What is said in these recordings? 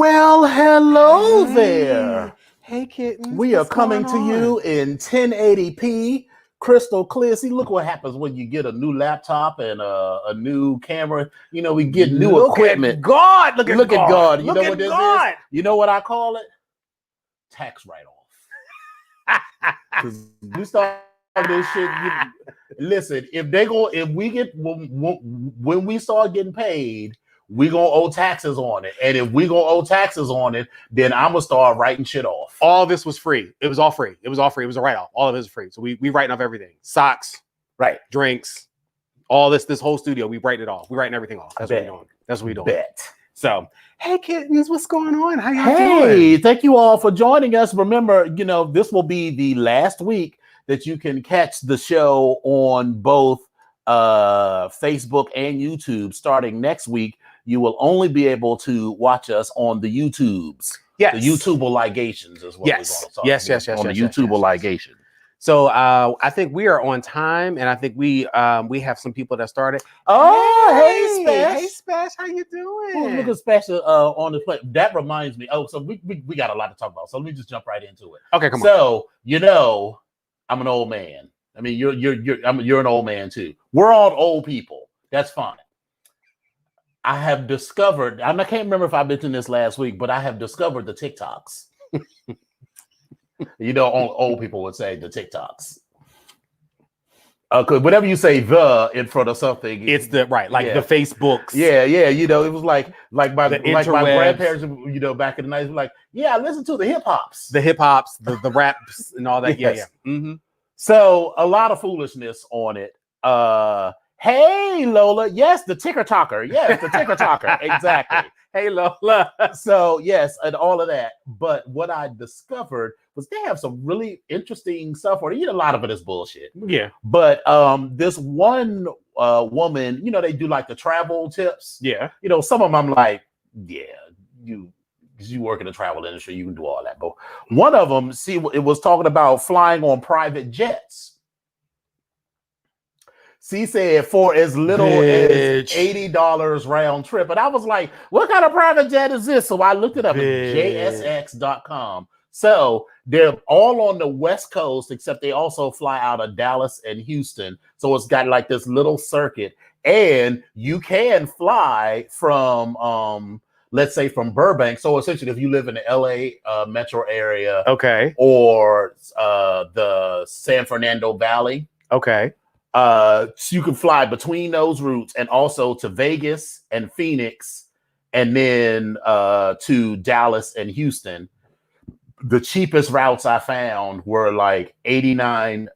Well, hello there. Hey, kittens. We are coming to you in 1080p, crystal clear. See, look what happens when you get a new laptop and a new camera. You know, we get new equipment. At God. Look at God. You Look know at what this God. is? You know what I call it? Tax write-off. Because we start this shit. Listen, when we start getting paid, we gonna owe taxes on it. And if we gonna owe taxes on it, then I'm gonna start writing shit off. All this was free. It was all free. It was all free. It was a write-off. All of it was free. So we writing off everything. Socks, right? Drinks, all this whole studio, we writing it off. We writing everything off. That's what we're doing. That's what we're doing. Bet. So, hey kittens, what's going on? How y'all doing? Hey, thank you all for joining us. Remember, you know, this will be the last week that you can catch the show on both Facebook and YouTube. Starting next week, you will only be able to watch us on the YouTubes. Yes. The YouTuber ligations is what we're going to talk about. On the YouTuber ligation. So I think we are on time, and I think we have some people that started. Oh, hey Spash. Hey Spash, how you doing? Oh, look at Spash on the play. That reminds me. Oh, so we got a lot to talk about. So let me just jump right into it. Okay, come on. So, you know, I'm an old man. I mean, you're an old man too. We're all old people. That's fine. I have discovered, I can't remember if I mentioned this last week, but I have discovered the TikToks. You know, old people would say the TikToks. Because whenever you say the in front of something, it's the the Facebooks. Yeah. You know, it was like my grandparents, you know, back in the 90s, were like, yeah, I listened to the hip hops, the raps, and all that. Yes. Yeah. Mm-hmm. So a lot of foolishness on it. Hey Lola, yes, the ticker talker. Yes, the ticker talker. Exactly. Hey Lola. So yes, and all of that. But what I discovered was they have some really interesting stuff on it. You know, a lot of it is bullshit. Yeah. But this one woman, you know, they do like the travel tips. Yeah. You know, some of them I'm like, yeah, you work in the travel industry, you can do all that. But one of them, see, it was talking about flying on private jets. She said for as little as $80 round trip. And I was like, what kind of private jet is this? So I looked it up at jsx.com. So they're all on the West Coast, except they also fly out of Dallas and Houston. So it's got like this little circuit. And you can fly from, let's say from Burbank. So essentially, if you live in the LA metro area, okay, or the San Fernando Valley, okay. So you can fly between those routes and also to Vegas and Phoenix and then to Dallas and Houston. The cheapest routes I found were like $85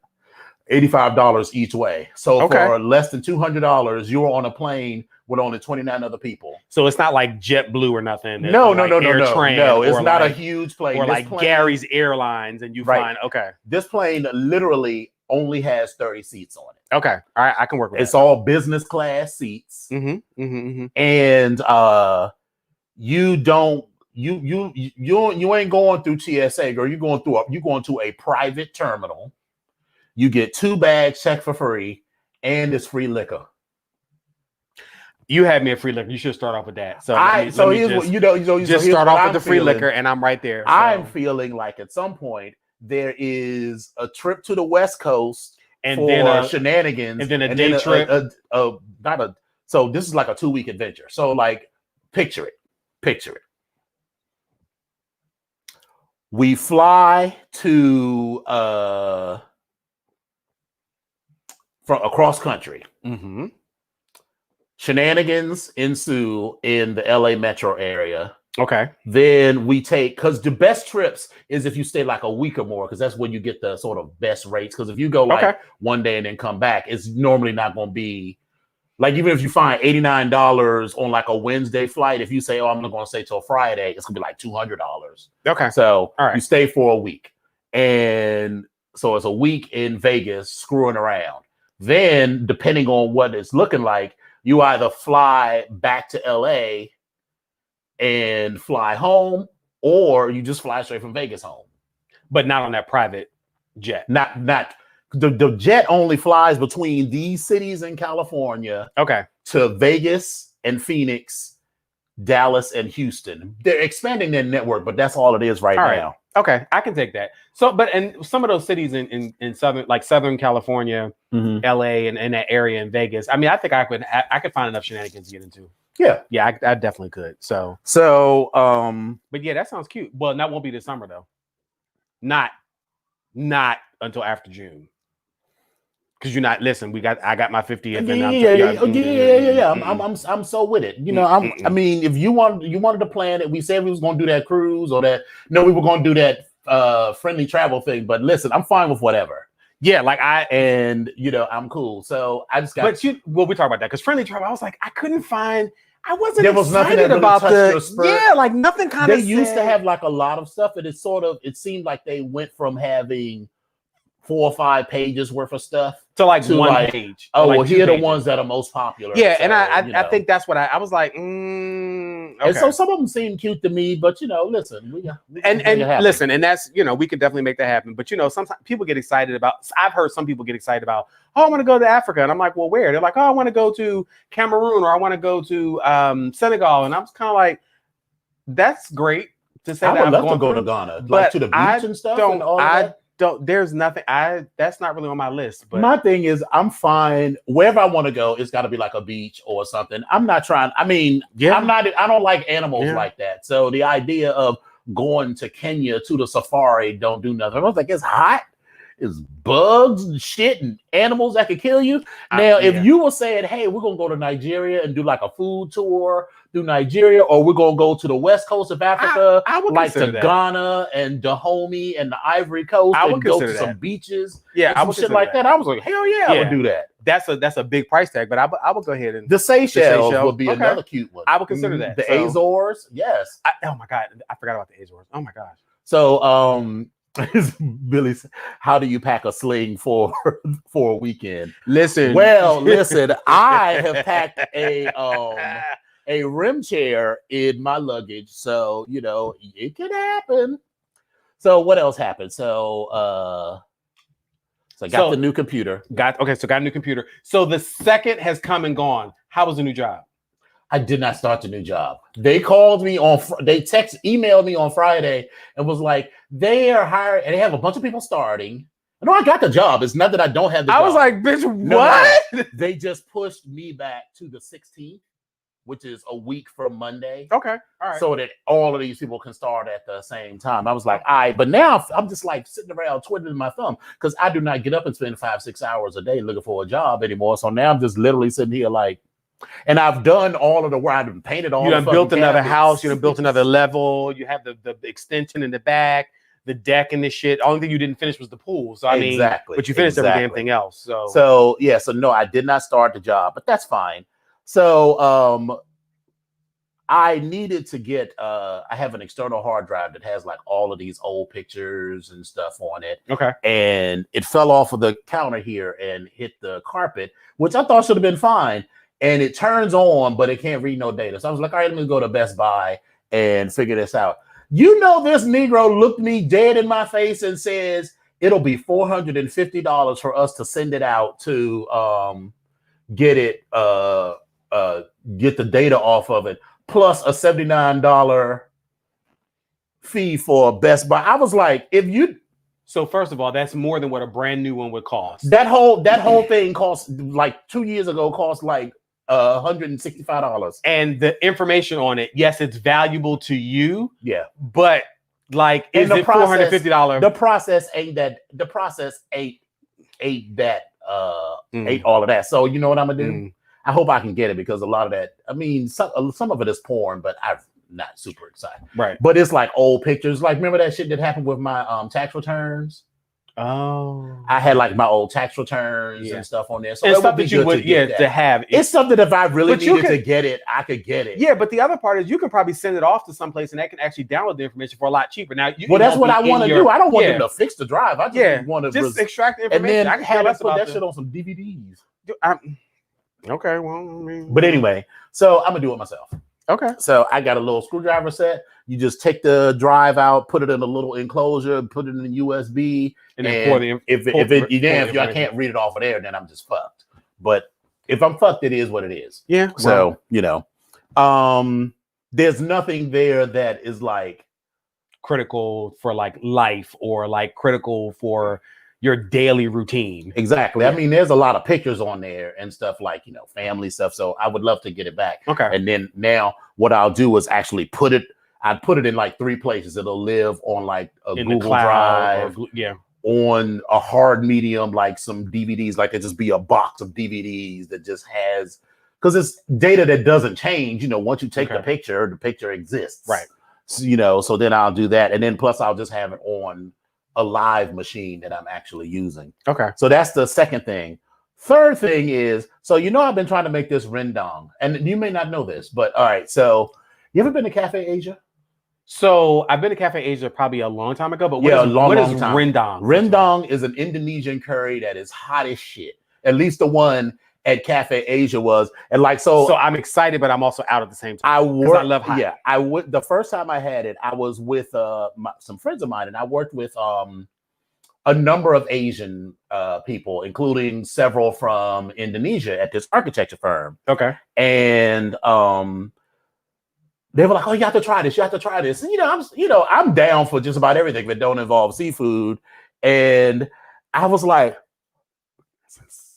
each way. So for less than $200, you were on a plane with only 29 other people. So it's not like JetBlue or nothing. No. It's not a huge plane. Or like Gary's Airlines and you find, This plane literally only has 30 seats on it. Okay. All right. I can work with it. It's all business class seats. Mm-hmm. Mm-hmm. And you ain't going through TSA, or you're going to a private terminal. You get 2 bags checked for free, and it's free liquor. You had me a free liquor. You should start off with that. So just start off with the free liquor, and I'm right there. So. I'm feeling like at some point there is a trip to the West Coast and then shenanigans, and then a day trip. So this is like a 2-week adventure. So like, picture it. We fly to from across country. Mm-hmm. Shenanigans ensue in the LA metro area. Okay. Then we take, because the best trips is if you stay like a week or more, because that's when you get the sort of best rates. Because if you go like one day and then come back, it's normally not going to be like, even if you find $89 on like a Wednesday flight, if you say, oh, I'm not going to stay till Friday, it's going to be like $200. Okay. So you stay for a week. And so it's a week in Vegas screwing around. Then, depending on what it's looking like, you either fly back to LA and fly home, or you just fly straight from Vegas home. But not on that private jet. Not the jet only flies between these cities in California. Okay. To Vegas and Phoenix Dallas, and Houston. They're expanding their network, but that's all it is right now. Okay, I can take that. So, but and some of those cities in Southern California, LA, and that area in Vegas. I mean, I think I could find enough shenanigans to get into. Yeah, I definitely could. So, but yeah, that sounds cute. Well, that won't be this summer though. Not until after June. Because I got my 50th. Yeah. I'm so with it. You know, I mean, if you wanted to plan it, we said we was going to do that cruise or that. No, we were going to do that friendly travel thing. But listen, I'm fine with whatever. Yeah, I'm cool. So I just got. But we talk about that because friendly travel. I was like, I couldn't find. I wasn't. There was nothing that really about nothing kind of. They used to have like a lot of stuff, and it seemed like they went from having 4 or 5 pages worth of stuff to one page. Oh, well, here are the ones that are most popular. Yeah, so, and I think that's what I was like. Okay. And so some of them seem cute to me, but listen, listen, and that's we could definitely make that happen. But sometimes people get excited about. I've heard some people get excited about. Oh, I want to go to Africa, and I'm like, well, where? They're like, oh, I want to go to Cameroon or I want to go to Senegal, and I'm just kind of like, that's great to say. I would love to go to Ghana, like to the beach and stuff. And all that. There's nothing. That's not really on my list. But my thing is, I'm fine wherever I want to go. It's got to be like a beach or something. I'm not trying. I mean, I don't like animals like that. So the idea of going to Kenya to the safari don't do nothing. I was like, it's hot. It's bugs and shit and animals that could kill you. Now, if you were saying, hey, we're going to go to Nigeria and do like a food tour through Nigeria, or we're going to go to the west coast of Africa, I would like to Ghana and Dahomey and the Ivory Coast, and go to some beaches. Yeah, I would shit like that. I was like, hell yeah, I would do that. That's a big price tag, but I would go ahead and the Seychelles would be another cute one. I would consider that. The Azores, yes. Oh my God, I forgot about the Azores. Oh my gosh. So Billy, how do you pack a sling for a weekend? Listen, I have packed a rim chair in my luggage, so it can happen. So what else happened? So I got the new computer. Got a new computer. So the second has come and gone. How was the new job? I did not start the new job. They called me emailed me on Friday and was like, they are hiring, and they have a bunch of people starting. No, I got the job. It's not that I don't have the job. I was like, bitch, what? No. They just pushed me back to the 16th, which is a week from Monday. Okay, all right. So that all of these people can start at the same time. I was like, all right. But now I'm just like sitting around twiddling my thumb because I do not get up and spend 5-6 hours a day looking for a job anymore. So now I'm just literally sitting here like, and I've done all of the work. I've painted all. You done built another house. You done built another level. You have the extension in the back, the deck and this shit. Only thing you didn't finish was the pool. So I mean, but you finished every damn thing else. So no, I did not start the job, but that's fine. So I needed to get. I have an external hard drive that has like all of these old pictures and stuff on it. Okay, and it fell off of the counter here and hit the carpet, which I thought should have been fine. And it turns on, but it can't read no data. So I was like, all right, let me go to Best Buy and figure this out. This Negro looked me dead in my face and says, it'll be $450 for us to send it out to get the data off of it, plus a $79 fee for Best Buy. I was like, So first of all, that's more than what a brand new one would cost. That whole thing cost like 2 years ago cost like $165. And the information on it, yes, it's valuable to you. Yeah. But like, is it $450? The process ain't ain't all of that. So you know what I'm gonna do? I hope I can get it because a lot of that, I mean, some of it is porn, but I'm not super excited. Right. But it's like old pictures. Like, remember that shit that happened with my tax returns? Oh, I had like my old tax returns and stuff on there. So it's something you would to have. It's something if I really needed to get it, I could get it. Yeah, but the other part is you can probably send it off to someplace and they can actually download the information for a lot cheaper. Now, that's what I want to do. I don't want them to fix the drive. I just want to extract the information. And then I can have put that shit on some DVDs. Okay, well, but anyway, so I'm gonna do it myself. Okay. So I got a little screwdriver set. You just take the drive out, put it in a little enclosure, put it in a USB, and then pour the if I can't read it off of there, then I'm just fucked. But if I'm fucked, it is what it is. Yeah. So there's nothing there that is like critical for like life or like critical for your daily routine. Exactly. Yeah. I mean, there's a lot of pictures on there and stuff like, you know, family stuff. So I would love to get it back. Okay. And then now what I'll do is actually put it in like 3 places. It'll live on like a Google Drive, on a hard medium, like some DVDs, like it just be a box of DVDs that just has, because it's data that doesn't change. You know, once you take the picture exists. Right. So, you know, so then I'll do that. And then plus I'll just have it on a live machine that I'm actually using. Okay. So that's the second thing. Third thing is, so, you know, I've been trying to make this rendang, and you may not know this, but all right. So you ever been to Cafe Asia? So I've been to Cafe Asia probably a long time ago, but what is rendang? Rendang is an Indonesian curry that is hot as shit. At least the one at Cafe Asia was. And like, so I'm excited, but I'm also out at the same time. I love hot. Yeah, the first time I had it, I was with some friends of mine, and I worked with a number of Asian people, including several from Indonesia at this architecture firm. Okay. And they were like, "Oh, you have to try this. You have to try this." And I'm down for just about everything that don't involve seafood. And I was like,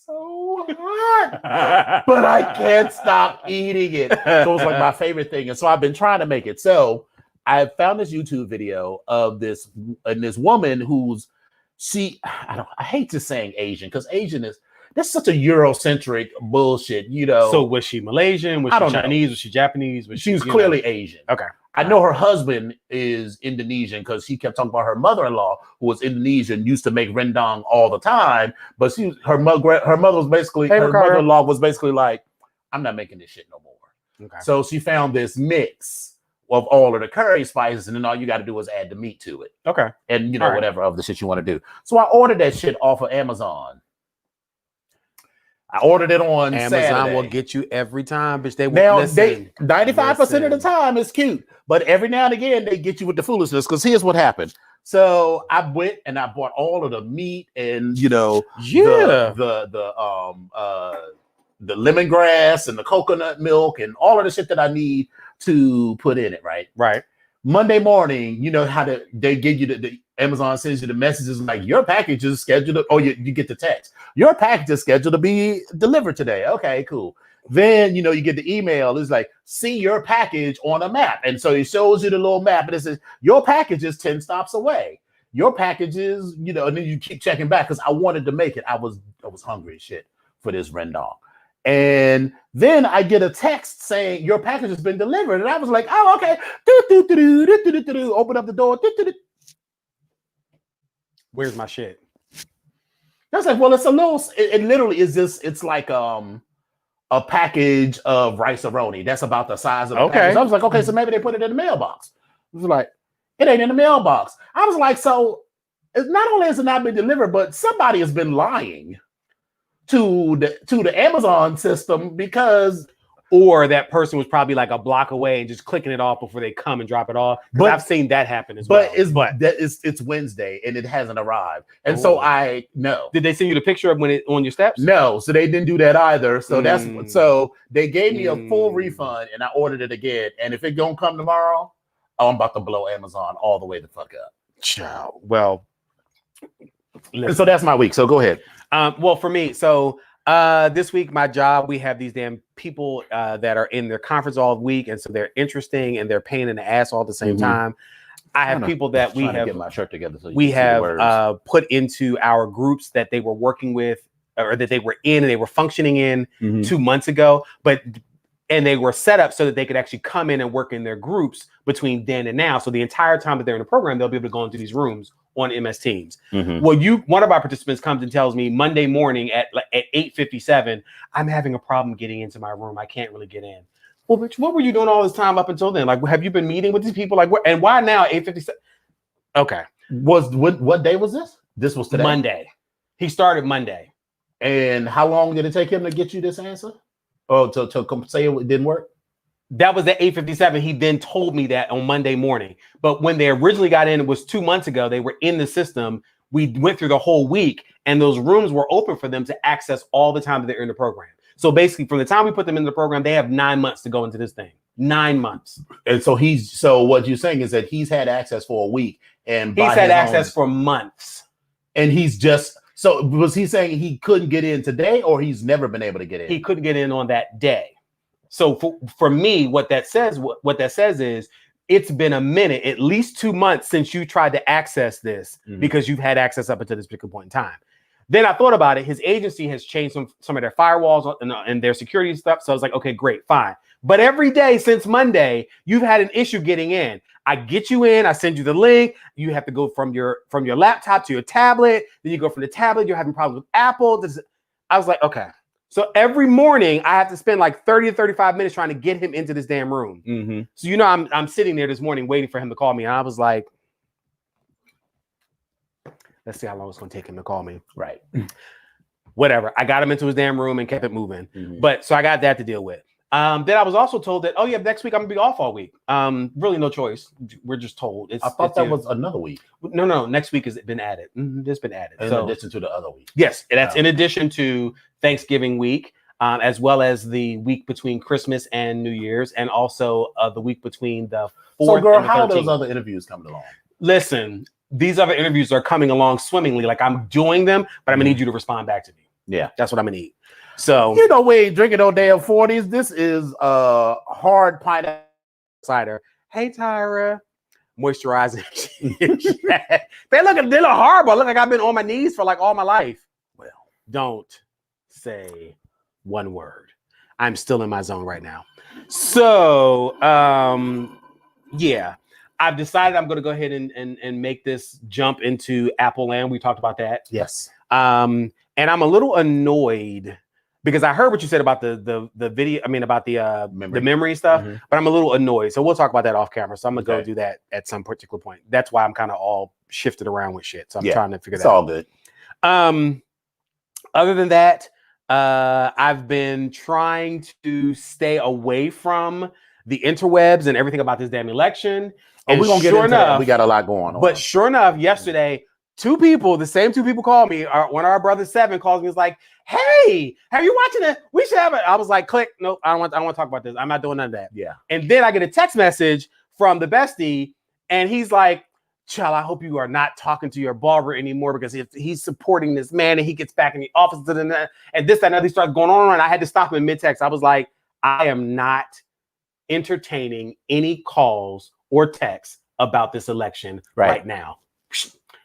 so hot, but I can't stop eating it. So it was like my favorite thing. And so I've been trying to make it. So I found this YouTube video of this woman who's, I hate just saying Asian, because Asian that's such a Eurocentric bullshit, you know. So was she Malaysian? Was she Chinese? Was she Japanese? She was clearly Asian. Okay. I know her husband is Indonesian because he kept talking about her mother-in-law, who was Indonesian, used to make rendang all the time. But her mother-in-law was basically like, I'm not making this shit no more. Okay. So she found this mix of all of the curry spices, and then all you got to do is add the meat to it. Okay. And whatever of the shit you want to do. So I ordered that shit off of Amazon. I ordered it on Amazon Saturday. Will get you every time, bitch. They won't listen. 95% of the time it's cute, but every now and again they get you with the foolishness. Because here's what happened. So I went and I bought all of the meat and the lemongrass and the coconut milk and all of the shit that I need to put in it. Right. Monday morning, you know how they give you the Amazon sends you the messages like your package is scheduled, or you get the text. Your package is scheduled to be delivered today. Okay, cool. Then, you get the email. It's like, see your package on a map. And so it shows you the little map and it says, your package is 10 stops away. Your package is, and then you keep checking back because I wanted to make it. I was hungry as shit for this rendang. And then I get a text saying your package has been delivered. And I was like, oh, okay. Open up the door. Where's my shit? I was like, well, it's a little, it literally is this, it's like a package of rice-a-roni. That's about the size of the package. I was like, okay, so maybe they put it in the mailbox. I was like, it ain't in the mailbox. I was like, so it's not only has it not been delivered, but somebody has been lying to the Amazon system or that person was probably like a block away and just clicking it off before they come and drop it off. But I've seen that happen as well. But it's Wednesday and it hasn't arrived. And so I know. Did they send you the picture of when it on your steps? No, so they didn't do that either. So so they gave me a full refund and I ordered it again. And if it don't come tomorrow, I'm about to blow Amazon all the way the fuck up. Ciao. Well, and so that's my week. So go ahead. Well, for me, so this week, my job, we have these damn people that are in their conference all week. And so they're interesting and they're pain in the ass all at the same time. I have people that we have, get my shirt together so we have put into our groups that they were working with or that they were in and they were functioning in 2 months ago. And they were set up so that they could actually come in and work in their groups between then and now. So the entire time that they're in the program, they'll be able to go into these rooms on MS Teams. Well, one of our participants comes and tells me Monday morning at 8:57, I'm having a problem getting into my room. I can't really get in. Well, bitch, what were you doing all this time up until then? Like, have you been meeting with these people? Like, and why now 8:57? Okay. What day was this? This was today? Monday. He started Monday. And how long did it take him to get you this answer? Oh, to say it didn't work? That was at 8:57. He then told me that on Monday morning. But when they originally got in, it was 2 months ago. They were in the system. We went through the whole week, and those rooms were open for them to access all the time that they're in the program. So basically, from the time we put them in the program, they have 9 months to go into this thing. 9 months. And so what you're saying is that he's had access for a week, and he's had access for months. And he's just, so was he saying he couldn't get in today, or he's never been able to get in? He couldn't get in on that day. So for me, what that says is it's been a minute, at least 2 months since you tried to access this, because you've had access up until this particular point in time. Then I thought about it. His agency has changed some of their firewalls and their security stuff. So I was like, okay, great, fine. But every day since Monday, you've had an issue getting in. I get you in, I send you the link. You have to go from your laptop to your tablet. Then you go from the tablet, you're having problems with Apple. I was like, okay. So every morning I have to spend like 30 to 35 minutes trying to get him into this damn room. So, I'm sitting there this morning waiting for him to call me. And I was like, let's see how long it's going to take him to call me. Right. Whatever. I got him into his damn room and kept it moving. But so I got that to deal with. Then I was also told that, next week I'm gonna be off all week. Really no choice. We're just told. I thought that was another week. No. Next week has been added. It's been added. In addition to the other week. Yes, that's in addition to Thanksgiving week, as well as the week between Christmas and New Year's, and also the week between the 4th. So, girl, and the 13th. how are those other interviews coming along? Listen, these other interviews are coming along swimmingly. Like, I'm doing them, but I'm gonna need you to respond back to me. Yeah, that's what I'm gonna need. So we ain't drinking no damn 40s. This is hard pineapple cider. Hey, Tyra, moisturizing. They look horrible. Look like I've been on my knees for like all my life. Well, don't say one word. I'm still in my zone right now. So yeah, I've decided I'm going to go ahead and make this jump into Apple land. We talked about that. Yes. And I'm a little annoyed, because I heard what you said about the video. I mean, about the memory stuff, but I'm a little annoyed. So we'll talk about that off camera. So I'm gonna go do that at some particular point. That's why I'm kind of all shifted around with shit. So I'm trying to figure that out. It's all good. Other than that, I've been trying to stay away from the interwebs and everything about this damn election. And we're gonna get into that. We got a lot going on. But sure enough, yesterday, the same two people called me. One of our brothers, 7, calls me. Was like, "Hey, are you watching it? We should have it." I was like, "Click, nope, I don't want to talk about this. I'm not doing none of that." Yeah. And then I get a text message from the bestie, and he's like, "Child, I hope you are not talking to your barber anymore, because if he's supporting this man and he gets back in the office and this, that, and other, he starts going on." And I had to stop him in mid-text. I was like, I am not entertaining any calls or texts about this election right now.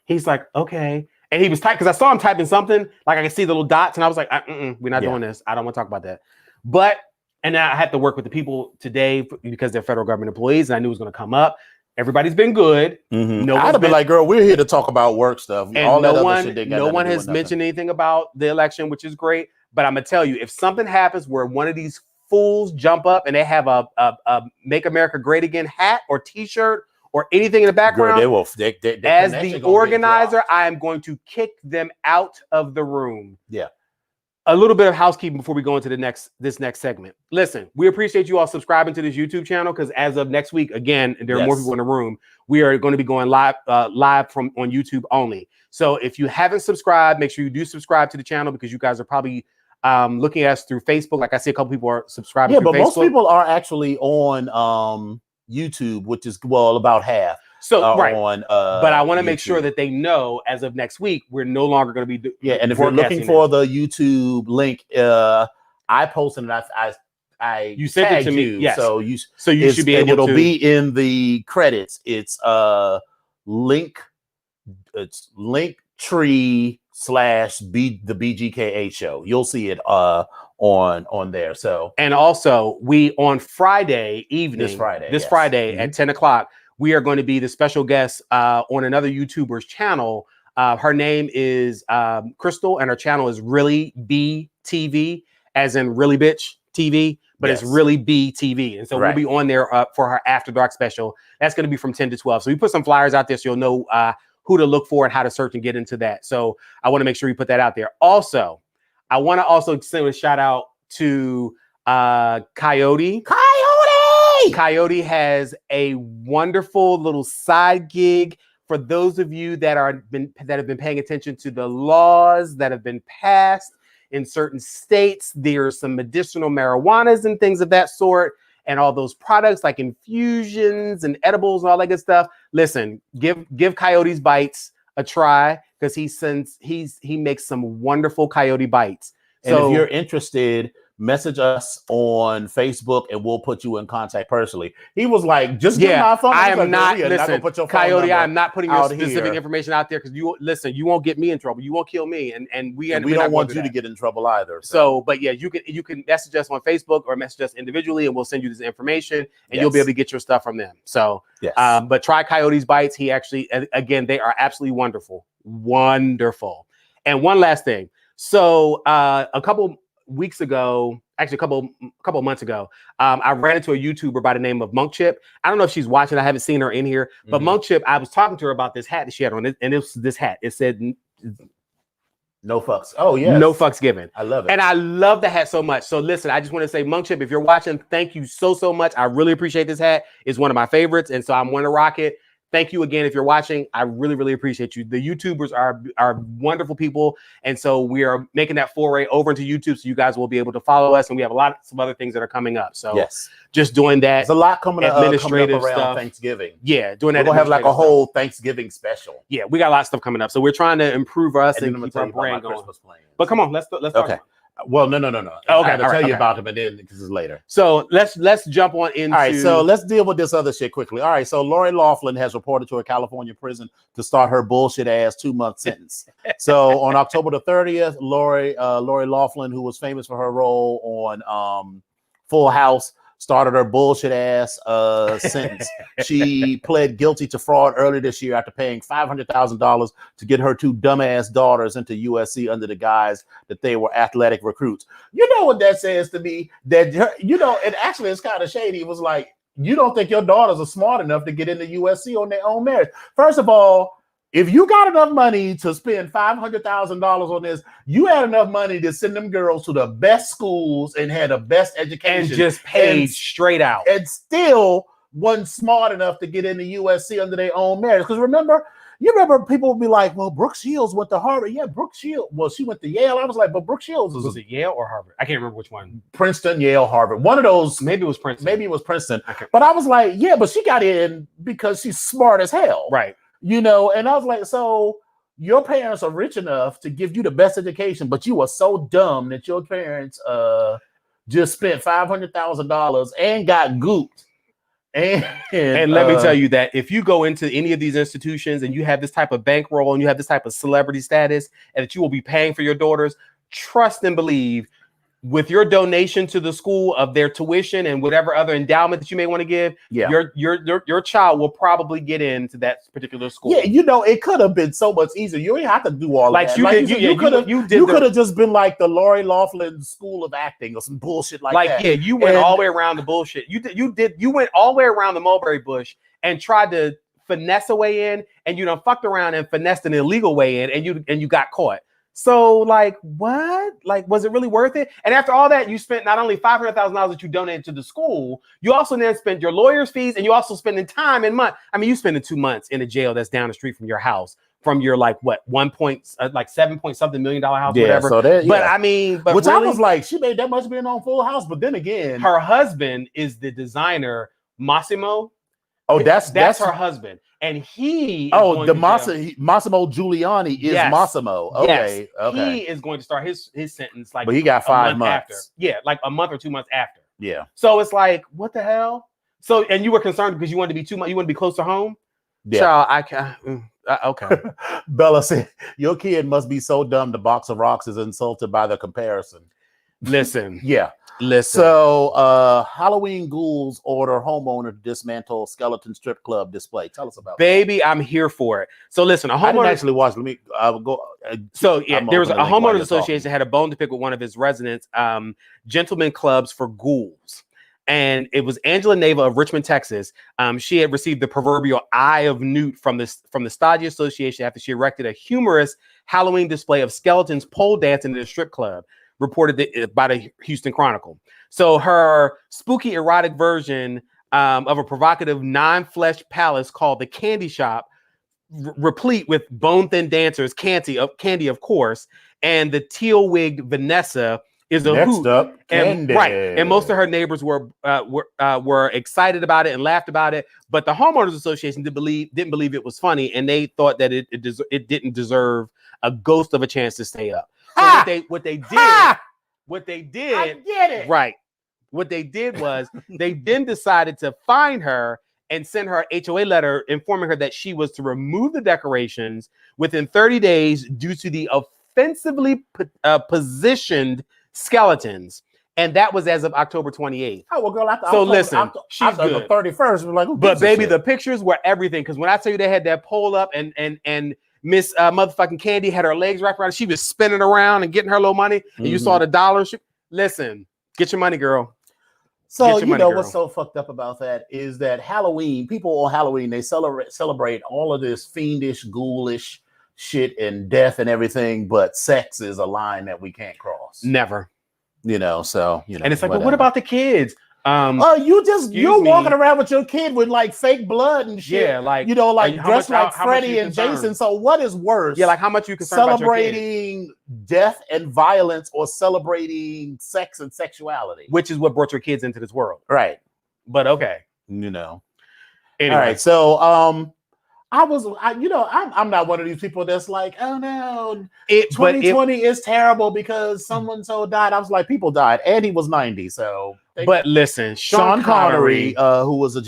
He's like, okay. And he was typing, because I saw him typing something, like I could see the little dots, and I was like, we're not doing this. I don't want to talk about that. And I had to work with the people today because they're federal government employees, and I knew it was going to come up. Everybody's been good. I'd have been like, girl, we're here to talk about work stuff. And all no one has mentioned anything about the election, which is great. But I'm going to tell you, if something happens where one of these fools jump up and they have a Make America Great Again hat or T-shirt or anything in the background, girl, as the organizer, I am going to kick them out of the room. Yeah. A little bit of housekeeping before we go into this next segment. Listen, we appreciate you all subscribing to this YouTube channel, because as of next week, again, there are more people in the room. We are going to be going live from on YouTube only. So if you haven't subscribed, make sure you do subscribe to the channel, because you guys are probably looking at us through Facebook. Like I see, a couple people are subscribing. Yeah, but most people are actually on YouTube, which is about half. So right, but I want to make sure that they know, as of next week, we're no longer going to be and if you're looking for the YouTube link, I posted it. You sent it to me. Yes. So you should be able it'll to. Be in the credits. It's link. It's Linktree / the BGKH Show. You'll see it on there. So, and also we on Friday evening, this Friday at 10 o'clock, we are going to be the special guest on another YouTuber's channel. Her name is Crystal, and her channel is Really B TV, as in Really Bitch TV, but it's Really B TV. And so we'll be on there for her After Dark special. That's going to be from 10 to 12. So we put some flyers out there so you'll know who to look for and how to search and get into that. So I want to make sure we put that out there. Also, I want to also send a shout out to Coyote. Coyote has a wonderful little side gig for those of you that have been paying attention to the laws that have been passed in certain states. There's some medicinal marijuanas and things of that sort, and all those products like infusions and edibles and all that good stuff. Listen, give Coyote's Bites a try, because he makes some wonderful coyote bites. And if you're interested, message us on Facebook and we'll put you in contact personally. He was like, just give my phone. I am not, listen, not put your Coyote, I'm not putting your specific information out there, because you won't get me in trouble. You won't kill me. And we don't want you to get in trouble either. So, but yeah, you can message us on Facebook or message us individually, and we'll send you this information, and you'll be able to get your stuff from them. So, but try Coyote's Bites. He actually, again, they are absolutely wonderful. Wonderful. And one last thing. So a couple weeks ago, actually a couple months ago, I ran into a YouTuber by the name of Monk Chip. I don't know if she's watching. I haven't seen her in here, but Monk Chip, I was talking to her about this hat that she had on, and it was this hat. It said no fucks. Oh yeah, no fucks given. I love it, and I love the hat so much. So listen, I just want to say, Monk Chip, if you're watching, thank you so much. I really appreciate this hat. It's one of my favorites, and so I'm going to rock it. Thank you again if you're watching. I really appreciate you. The YouTubers are wonderful people, and so we are making that foray over into YouTube, so you guys will be able to follow us, and we have some other things that are coming up. So just doing that. There's a lot coming up around stuff. Thanksgiving. Yeah, doing that. We're gonna have like a whole Thanksgiving special. Yeah, we got a lot of stuff coming up, so we're trying to improve us and keep our brand going. But come on, let's talk about it. Well, no. Oh, okay, I got to tell you about it, but then this is later. So let's jump on into. All right, so let's deal with this other shit quickly. All right, so Lori Loughlin has reported to a California prison to start her bullshit ass 2-month sentence. So on October the 30th, Lori Loughlin, who was famous for her role on Full House, started her bullshit ass sentence. She pled guilty to fraud earlier this year after paying $500,000 to get her 2 dumbass daughters into USC under the guise that they were athletic recruits. You know what that says to me? That it actually is kind of shady. It was like, you don't think your daughters are smart enough to get into USC on their own merit. First of all, if you got enough money to spend $500,000 on this, you had enough money to send them girls to the best schools and had the best education. And just paid straight out. And still wasn't smart enough to get into USC under their own merits. Because remember people would be like, well, Brooke Shields went to Harvard. Yeah, Brooke Shields. Well, she went to Yale. I was like, but Brooke Shields was it Yale or Harvard? I can't remember which one. Princeton, Yale, Harvard. One of those. Maybe it was Princeton. Okay. But I was like, yeah, but she got in because she's smart as hell. Right. And I was like, so your parents are rich enough to give you the best education, but you are so dumb that your parents just spent $500,000 and got gooped. And let me tell you that if you go into any of these institutions and you have this type of bankroll and you have this type of celebrity status, and that you will be paying for your daughters, trust and believe, with your donation to the school of their tuition and whatever other endowment that you may want to give, your child will probably get into that particular school. Yeah, it could have been so much easier. You didn't have to do all that. You could have just been like the Lori Loughlin School of Acting or some bullshit like that. Yeah, you went all the way around the bullshit. You went all the way around the mulberry bush and tried to finesse a way in, and you done fucked around and finessed an illegal way in, and you got caught. So, like, what? Like, was it really worth it? And after all that, you spent not only $500,000 that you donated to the school, you also then spent your lawyer's fees, and you also spending time and money. I mean, you spending 2 months in a jail that's down the street from your house, from your $7 point something million house, whatever. So but I was like, she made that much being on Full House. But then again, her husband is the designer Massimo. Oh, that's her husband. And he Massimo Giuliani is Massimo. Okay. Yes. Okay. He is going to start his sentence but he got 5 months after. Yeah, like a month or 2 months after. Yeah. So it's like, what the hell? So, and you were concerned because you wanted to be you want to be close to home? Yeah. Child, I can't. Okay. Bella said, your kid must be so dumb the box of rocks is insulted by the comparison. Listen. Yeah. Listen. So Halloween ghouls order homeowner to dismantle skeleton strip club display. Tell us about that. I'm here for it. So listen, a homeowner. I didn't actually watch. Let me go. There was a homeowners association that had a bone to pick with one of his residents, gentlemen clubs for ghouls. And it was Angela Neva of Richmond, Texas. She had received the proverbial eye of newt from the Stodgy Association after she erected a humorous Halloween display of skeletons pole dancing in a strip club, reported by the Houston Chronicle. So her spooky erotic version of a provocative non-flesh palace called the Candy Shop replete with bone-thin dancers, Candy, of course, and the teal-wigged Vanessa is a Next hoot. up, And, Candy. right, and most of her neighbors were excited about it and laughed about it, but the homeowners association didn't believe it was funny, and they thought that it didn't deserve a ghost of a chance to stay up. So what they did, I get it. Right, what they did was they then decided to fine her and send her an HOA letter informing her that she was to remove the decorations within 30 days due to the offensively positioned skeletons, and that was as of October 28th. Oh well, girl. She's good. The 31st. We're like, but baby, the pictures were everything. Because when I tell you they had that pole up and Miss motherfucking Candy had her legs wrapped around, she was spinning around and getting her little money, and you saw the dollars. Listen, get your money, girl. So you know what's so fucked up about that is that Halloween, people on Halloween, they celebrate all of this fiendish, ghoulish shit and death and everything, but sex is a line that we can't cross. Never. You know, so you know, and it's like, well, what about the kids? You're walking around with your kid with like fake blood and shit. Yeah, like dressed like Freddy and Jason. So what is worse? Yeah, like how much you concerned celebrating death and violence or celebrating sex and sexuality, which is what brought your kids into this world, right? But okay, you know. Anyway. All right, so I'm not one of these people that's like, oh no, 2020 is terrible because someone so died. I was like, people died, and he was 90. So, but listen, Sean Connery, who was a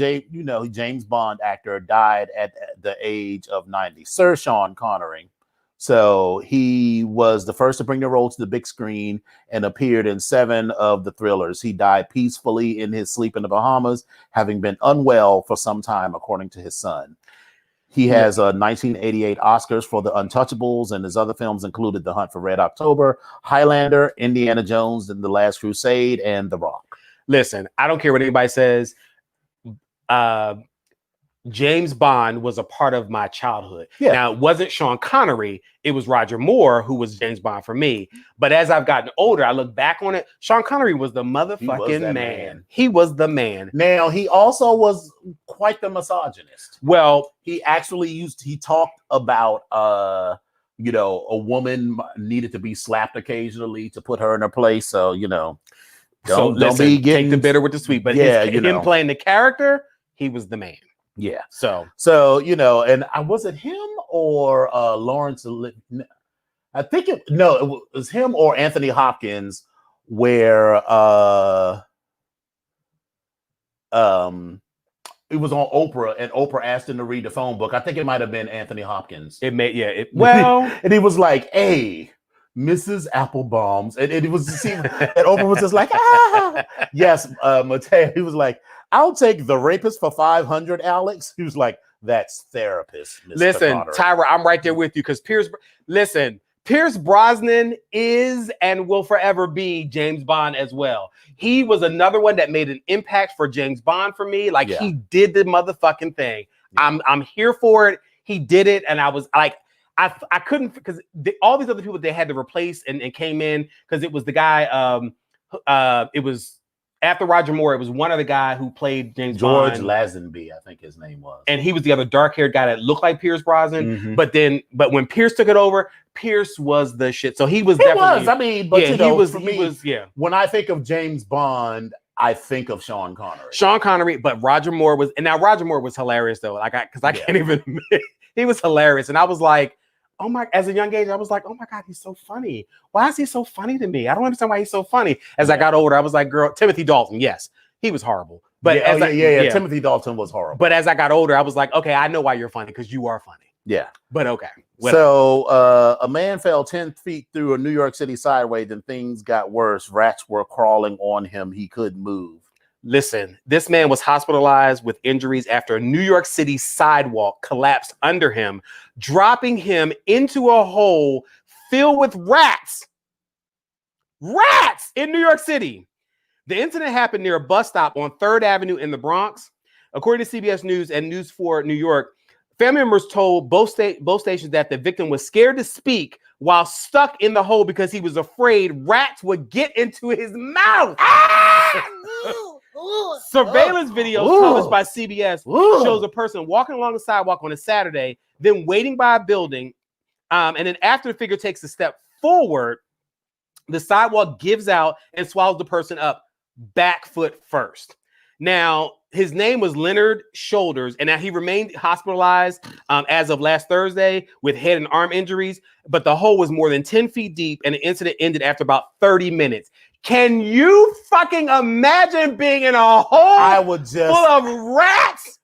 James Bond actor, died at the age of 90. Sir Sean Connery. So he was the first to bring the role to the big screen and appeared in 7 of the thrillers. He died peacefully in his sleep in the Bahamas, having been unwell for some time, according to his son. He has 1988 Oscars for The Untouchables, and his other films included The Hunt for Red October, Highlander, Indiana Jones and the Last Crusade, and The Rock. Listen, I don't care what anybody says. James Bond was a part of my childhood. Yeah. Now, it wasn't Sean Connery. It was Roger Moore who was James Bond for me. But as I've gotten older, I look back on it. Sean Connery was the motherfucking man. He was the man. Now, he also was quite the misogynist. Well, he talked about, a woman needed to be slapped occasionally to put her in her place. So, don't be getting take the bitter with the sweet. But him playing the character, he was the man. Yeah. So and was it him or Lawrence? I think it was him or Anthony Hopkins, where it was on Oprah, and Oprah asked him to read the phone book. I think it might have been Anthony Hopkins. And he was like, "Hey, Mrs. Applebombs," and it was and Oprah was just like, yes, Mateo. He was like, "I'll take the rapist for $500, Alex." He was like, "That's therapist." Mr. Listen, Connery. Tyra, I'm right there with you because Pierce Brosnan is and will forever be James Bond as well. He was another one that made an impact for James Bond for me. Like he did the motherfucking thing. Yeah. I'm here for it. He did it, and I was like, I couldn't, because all these other people they had to replace and came in because it was the guy. It was after Roger Moore. It was one other guy who played James George Bond. Lazenby, I think his name was, and he was the other dark-haired guy that looked like Pierce Brosnan. Mm-hmm. But when Pierce took it over, Pierce was the shit. So he was. When I think of James Bond, I think of Sean Connery. But Roger Moore was, and now Roger Moore was hilarious though. Like I can't even admit, he was hilarious, and I was like, oh my! As a young age, I was like, oh my God, he's so funny. Why is he so funny to me? I don't understand why he's so funny. As I got older, I was like, girl, Timothy Dalton, yes, he was horrible. But Timothy Dalton was horrible. But as I got older, I was like, okay, I know why you're funny because you are funny. Yeah. But okay. Whatever. So a man fell 10 feet through a New York City sideway. Then things got worse. Rats were crawling on him. He couldn't move. Listen, this man was hospitalized with injuries after a New York City sidewalk collapsed under him, dropping him into a hole filled with rats. Rats in New York City. The incident happened near a bus stop on 3rd Avenue in the Bronx. According to CBS News and News 4 New York, family members told both stations that the victim was scared to speak while stuck in the hole because he was afraid rats would get into his mouth. Surveillance videos published by CBS shows a person walking along the sidewalk on a Saturday then waiting by a building. And then after the figure takes a step forward, the sidewalk gives out and swallows the person up back foot first. Now, his name was Leonard Shoulders, and now he remained hospitalized as of last Thursday with head and arm injuries, but the hole was more than 10 feet deep, and the incident ended after about 30 minutes. Can you fucking imagine being in a hole full of rats?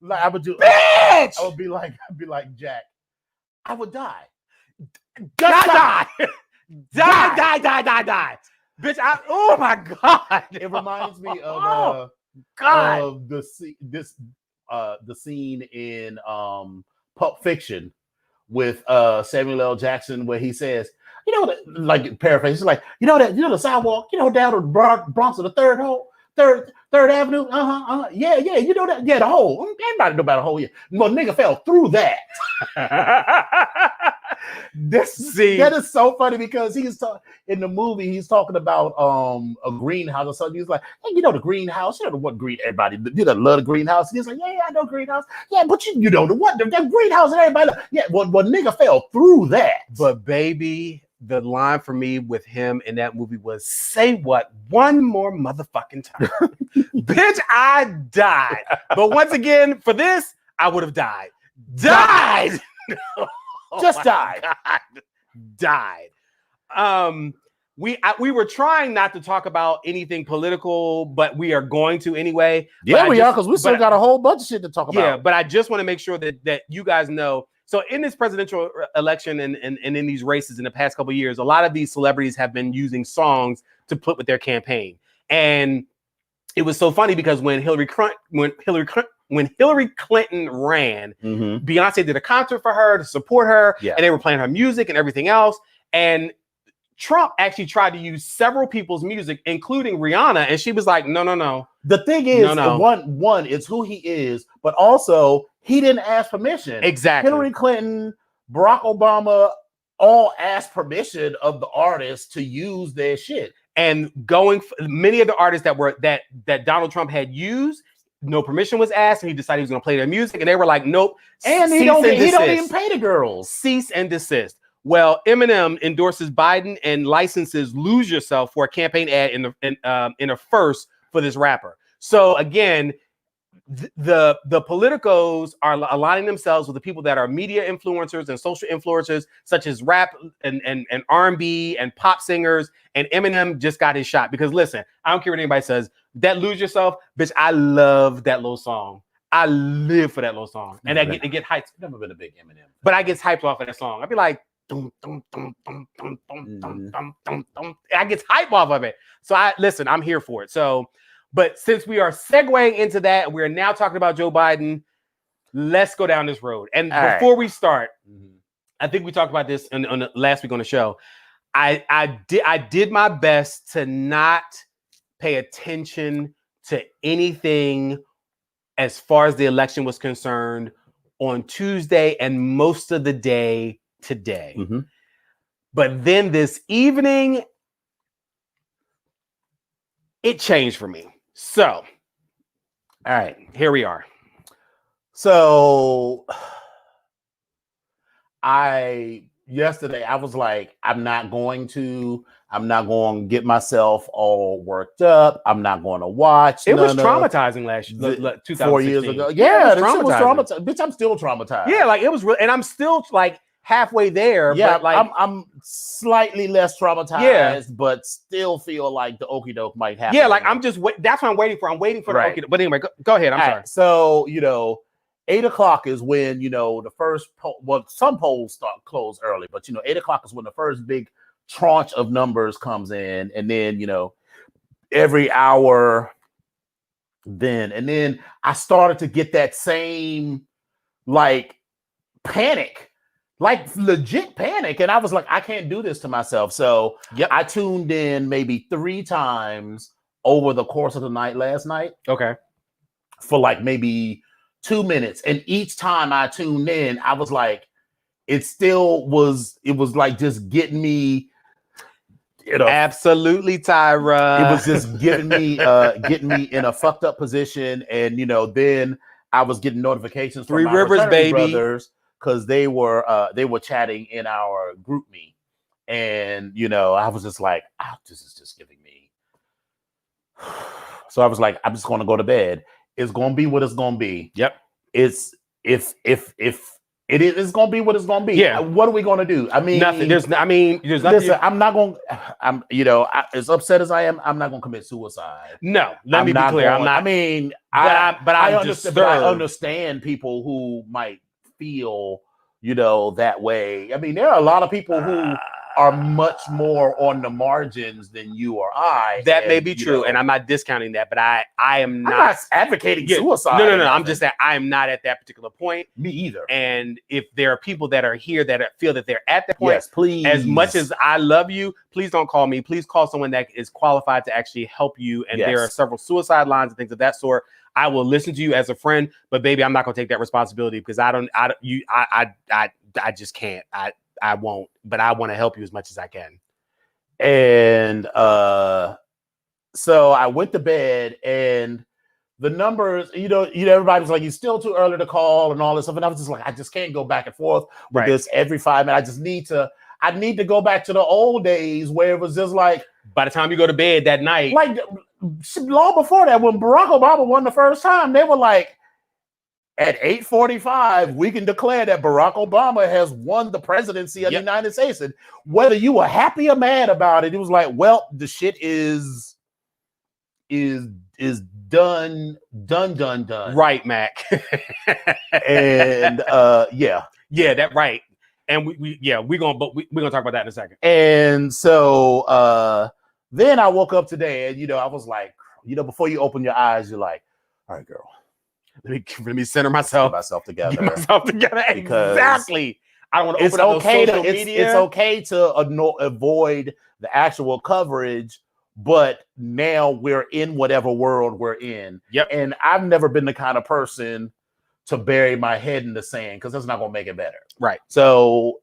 I would do. Bitch! I would be like Jack. I would die. Die. Die. Bitch, oh my God. It reminds me of the scene in Pulp Fiction with Samuel L. Jackson where he says, like paraphrase, he's like, the sidewalk, down to Bronx of the Third Avenue, yeah, you know that, yeah, the hole. Everybody know about the hole, yeah. Well, nigga fell through that. That is so funny because in the movie he's talking about a greenhouse or something. He's like, hey, the greenhouse, what green everybody love the greenhouse. And he's like, yeah, I know greenhouse. Yeah, but you know the greenhouse and everybody love. Yeah, well, nigga fell through that. But baby, the line for me with him in that movie was, say what one more motherfucking time. Bitch, I died. But once again, for this, I would have died. Died. Just died. Died. We were trying not to talk about anything political, but we are going to anyway. Yeah, we are, because we still got a whole bunch of shit to talk about. Yeah, but I just want to make sure that you guys know. So in this presidential election and in these races in the past couple of years, a lot of these celebrities have been using songs to put with their campaign. And it was so funny because when Hillary Clinton ran, Beyonce did a concert for her to support her, and they were playing her music and everything else. And Trump actually tried to use several people's music, including Rihanna, and she was like, no. The thing is, one, it's who he is, but also he didn't ask permission. Exactly. Hillary Clinton, Barack Obama all asked permission of the artists to use their shit. And many of the artists that Donald Trump had used, no permission was asked, and he decided he was going to play their music, and they were like, nope. And he don't even pay the girls. Cease and desist. Well, Eminem endorses Biden and licenses "Lose Yourself" for a campaign ad in a first for this rapper. So again, the politicos are aligning themselves with the people that are media influencers and social influencers, such as rap and R&B and pop singers. And Eminem just got his shot because, listen, I don't care what anybody says. That "Lose Yourself," bitch, I love that little song. I live for that little song, and I get hyped. I've never been a big Eminem, but I get hyped off of that song. I'd be like, dum, dum, dum, dum, dum, dum, dum, dum, dum, dum. I get hype off of it. So I'm here for it. So. But since we are segueing into that, we're now talking about Joe Biden. Let's go down this road. And before we start, I think we talked about this on the last week on the show. I did my best to not pay attention to anything as far as the election was concerned on Tuesday and most of the day today. But then this evening, it changed for me. So, all right, here we are. So, yesterday I was like, I'm not going to get myself all worked up. I'm not going to watch. It was traumatizing last year, 2016. 4 years ago. Yeah, it was traumatizing. Bitch, I'm still traumatized. Yeah, like it was real, and I'm still like halfway there. Yeah, but like I'm slightly less traumatized, but still feel like the okie doke might happen. Yeah, like I'm just that's what I'm waiting for. I'm waiting for the okie doke. But anyway, go ahead. I'm sorry. Right, so 8:00 is when the first some polls close early, but 8:00 is when the first big tranche of numbers comes in, and then every hour. Then I started to get that same like panic. Like legit panic. And I was like, I can't do this to myself. So I tuned in maybe 3 times over the course of the night last night. Okay. For like maybe 2 minutes. And each time I tuned in, I was like, it was like just getting me, absolutely, Tyra. It was just getting me in a fucked up position. And then I was getting notifications from Three Rivers, baby. Brothers because they were chatting in our group meet, and I was just like, this is just giving me. So I was like, I'm just going to go to bed. It's going to be what it's going to be. Yep. It's if it's going to be what it's going to be. Yeah. What are we going to do? I mean, nothing. There's nothing. Listen, I'm not going. I'm as upset as I am, I'm not going to commit suicide. No, let me be clear. I'm not. I mean, I understand people who might feel that way. I mean, there are a lot of people who are much more on the margins than you or I. That may be true, and I'm not discounting that, but I am not. I'm not advocating suicide. No. I'm just saying I am not at that particular point. Me either. And if there are people that are here that feel that they're at that point, yes, please. As much as I love you, please don't call me. Please call someone that is qualified to actually help you. And there are several suicide lines and things of that sort. I will listen to you as a friend, but baby, I'm not going to take that responsibility because I just can't. I won't, but I want to help you as much as I can. And so I went to bed, and the numbers, everybody's like, "It's still too early to call," and all this stuff. And I was just like, I just can't go back and forth with this every 5 minutes. I need to go back to the old days where it was just like, by the time you go to bed that night, like long before that, when Barack Obama won the first time, they were like, at 8:45, we can declare that Barack Obama has won the presidency of the United States. And whether you were happy or mad about it, it was like, well, the shit is done. Right, Mac. And yeah, that right. And we're gonna talk about that in a second. And so then I woke up today, and I was like, before you open your eyes, you're like, all right, girl. Let me center myself. Get myself together. Exactly. I don't want to open up those social media. It's okay to avoid the actual coverage, but now we're in whatever world we're in. Yep. And I've never been the kind of person to bury my head in the sand because that's not going to make it better. Right. So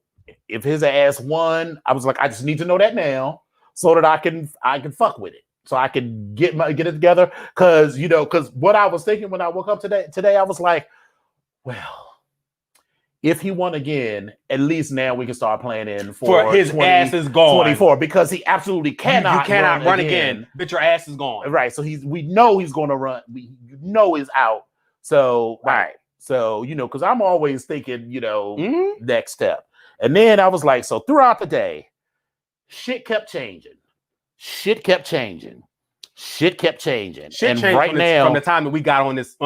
if his ass won, I was like, I just need to know that now so that I can fuck with it. So I could get it together, because what I was thinking when I woke up today, I was like, well, if he won again, at least now we can start planning for his ass is gone 24, because he absolutely cannot. You cannot run again. But your ass is gone. Right. So we know he's going to run. We know he's out. So right. So because I'm always thinking next step, and then I was like, so throughout the day, shit kept changing. Shit changed right now from the time that we got on this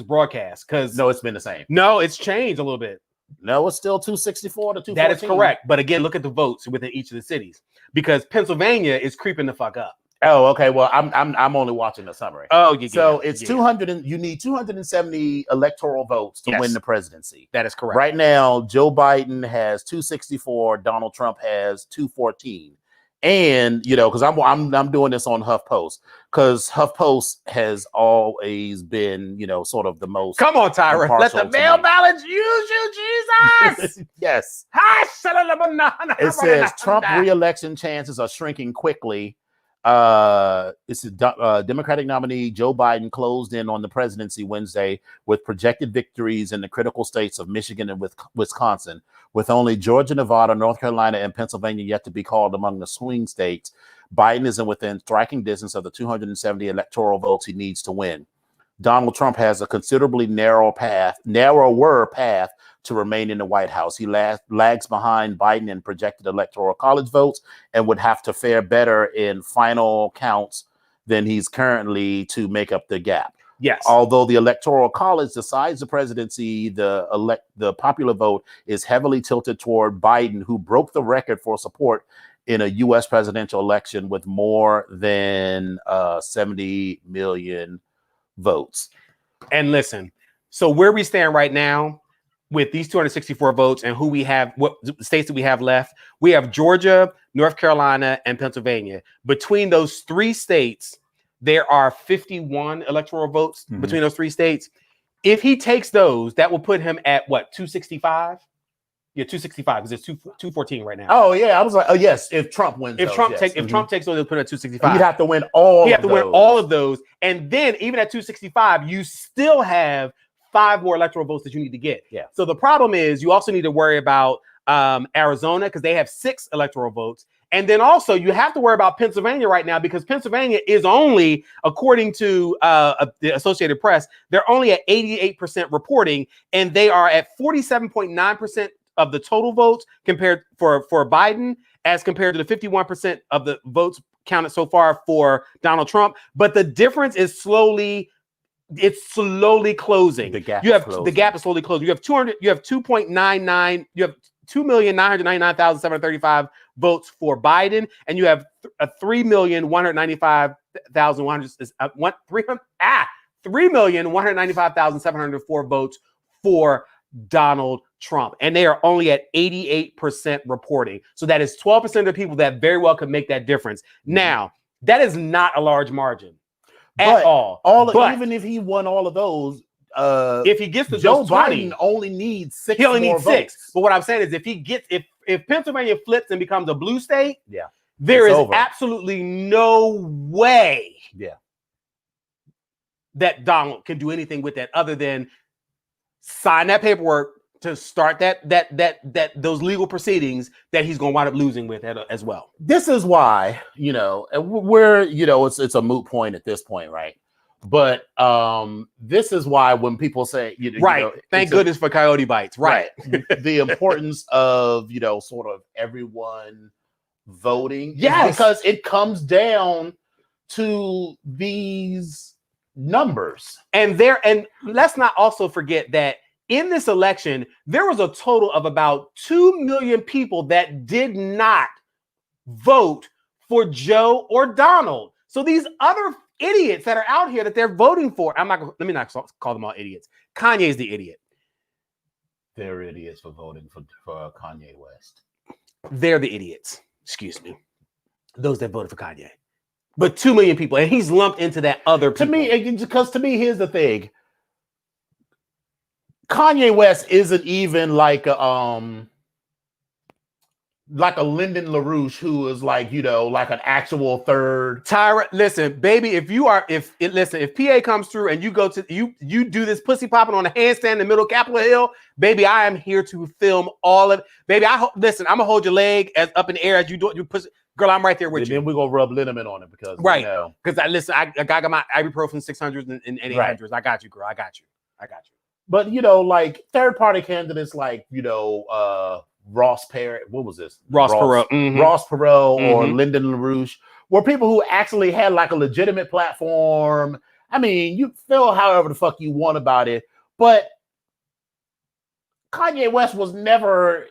broadcast. Because no, it's been the same. No, it's changed a little bit. No, it's still 264 to 214. That is correct. But again, look at the votes within each of the cities, because Pennsylvania is creeping the fuck up. Oh, okay. Well, I'm only watching the summary. Oh, so it's 200. And you need 270 electoral votes to win the presidency. That is correct. Right now, Joe Biden has 264. Donald Trump has 214. And because I'm doing this on HuffPost, because HuffPost has always been sort of the most. Come on, Tyra, let the mail ballots use you, Jesus. Yes. It says Trump re-election chances are shrinking quickly. It's a Democratic nominee Joe Biden closed in on the presidency Wednesday with projected victories in the critical states of Michigan and Wisconsin, with only Georgia, Nevada, North Carolina, and Pennsylvania yet to be called among the swing states. Biden is within striking distance of the 270 electoral votes he needs to win. Donald Trump has a considerably narrower path to remain in the White House. He lags behind Biden in projected electoral college votes and would have to fare better in final counts than he's currently to make up the gap. Yes. Although the Electoral College decides the presidency, the popular vote is heavily tilted toward Biden, who broke the record for support in a U.S. presidential election with more than 70 million votes. And listen, so where we stand right now with these 264 votes and who we have, what states that we have left, we have Georgia, North Carolina, and Pennsylvania. Between those three states, there are 51 electoral votes between those three states. If he takes those, that will put him at what, 265? Yeah, 265 because it's 214 right now. Oh yeah, I was like, oh yes, if Trump wins. If Trump takes those, they'll put it at 265. You'd have to win all. You have to win all of those, and then even at 265, you still have 5 more electoral votes that you need to get. Yeah. So the problem is you also need to worry about Arizona because they have 6 electoral votes. And then also you have to worry about Pennsylvania right now because Pennsylvania is only, according to the Associated Press, they're only at 88% reporting, and they are at 47.9% of the total votes compared for Biden, as compared to the 51% of the votes counted so far for Donald Trump. But the difference is slowly closing. The gap is slowly closing. You have 2.99, you have 2,999,735 votes for Biden, and you have 3,195,704 votes for Donald Trump, and they are only at 88% reporting. So that is 12% of the people that very well could make that difference. Now, that is not a large margin at all. Even if he won all of those, if he gets to Joe 20, Biden only needs 6. He only needs 6. Votes. But what I'm saying is, if Pennsylvania flips and becomes a blue state, there is absolutely no way that Donald can do anything with that other than sign that paperwork to start those legal proceedings that he's going to wind up losing with as well. This is why, it's a moot point at this point, right? But this is why when people say, thank goodness for coyote bites, right? The importance of, sort of everyone voting. Yes. Because it comes down to these numbers. And let's not also forget that in this election, there was a total of about 2 million people that did not vote for Joe or Donald. So these other idiots that are out here that they're voting for, let me not call them all idiots. Kanye's the idiot. They're idiots for voting for Kanye West. They're the idiots. Excuse me. Those that voted for Kanye. But 2 million people, and he's lumped into that other people. To me, here's the thing. Kanye West isn't even like a Lyndon LaRouche who is like an actual third. Tyra, listen, baby, if PA comes through and you go to you do this pussy popping on a handstand in the middle of Capitol Hill, baby, I am here to film all of it. Baby, I'm gonna hold your leg up in the air as you do it. You pussy. Girl, I'm right there with you. Then we're gonna rub liniment on it because because I got my ibuprofen 600s and 800s. Right. I got you, girl. I got you. But like third party candidates like Ross Perot, what was this? Ross Perot. Mm-hmm. Ross Perot or Lyndon LaRouche were people who actually had like a legitimate platform. I mean, you feel however the fuck you want about it, but Kanye West was never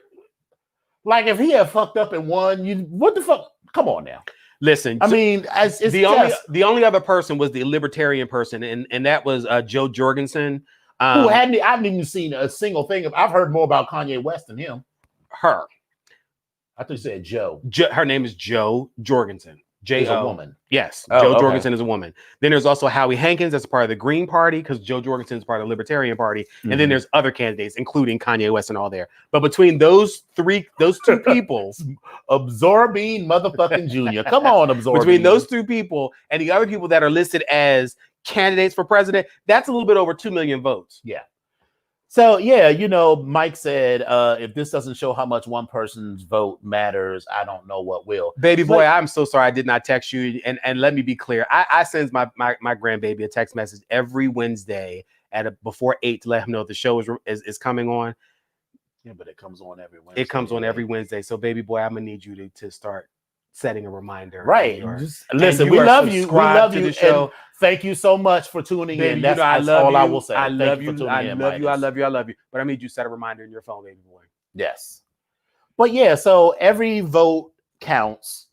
like, if he had fucked up and won, what the fuck? Come on now. Listen, I mean, it's the only other person was the libertarian person, and that was Joe Jorgensen. Who I haven't even seen a single thing of. I've heard more about Kanye West than him. Her. I thought you said Joe. Her name is Joe Jorgensen. She's a woman. Yes. Joe Jorgensen is a woman. Then there's also Howie Hankins. That's part of the Green Party because Joe Jorgensen is part of the Libertarian Party. And then there's other candidates, including Kanye West and all there. But between those two people, Absorbing motherfucking Junior. Come on, Absorbing. Between those 2 people and the other people that are listed as candidates for president, that's a little bit over 2 million votes. Yeah. So Mike said, if this doesn't show how much one person's vote matters, I don't know what will. Baby boy, I'm so sorry I did not text you. And let me be clear. I send my grandbaby a text message every Wednesday before 8 to let him know if the show is coming on. Yeah, but it comes on every Wednesday. It comes on every Wednesday. So baby boy, I'm gonna need you to start setting a reminder. Right. Listen, we love you. We love you. And thank you so much for tuning in. That's all I will say. I love you. I love you. I love you. I love you. But I need you to set a reminder in your phone, baby boy. Yes. But yeah, so every vote counts,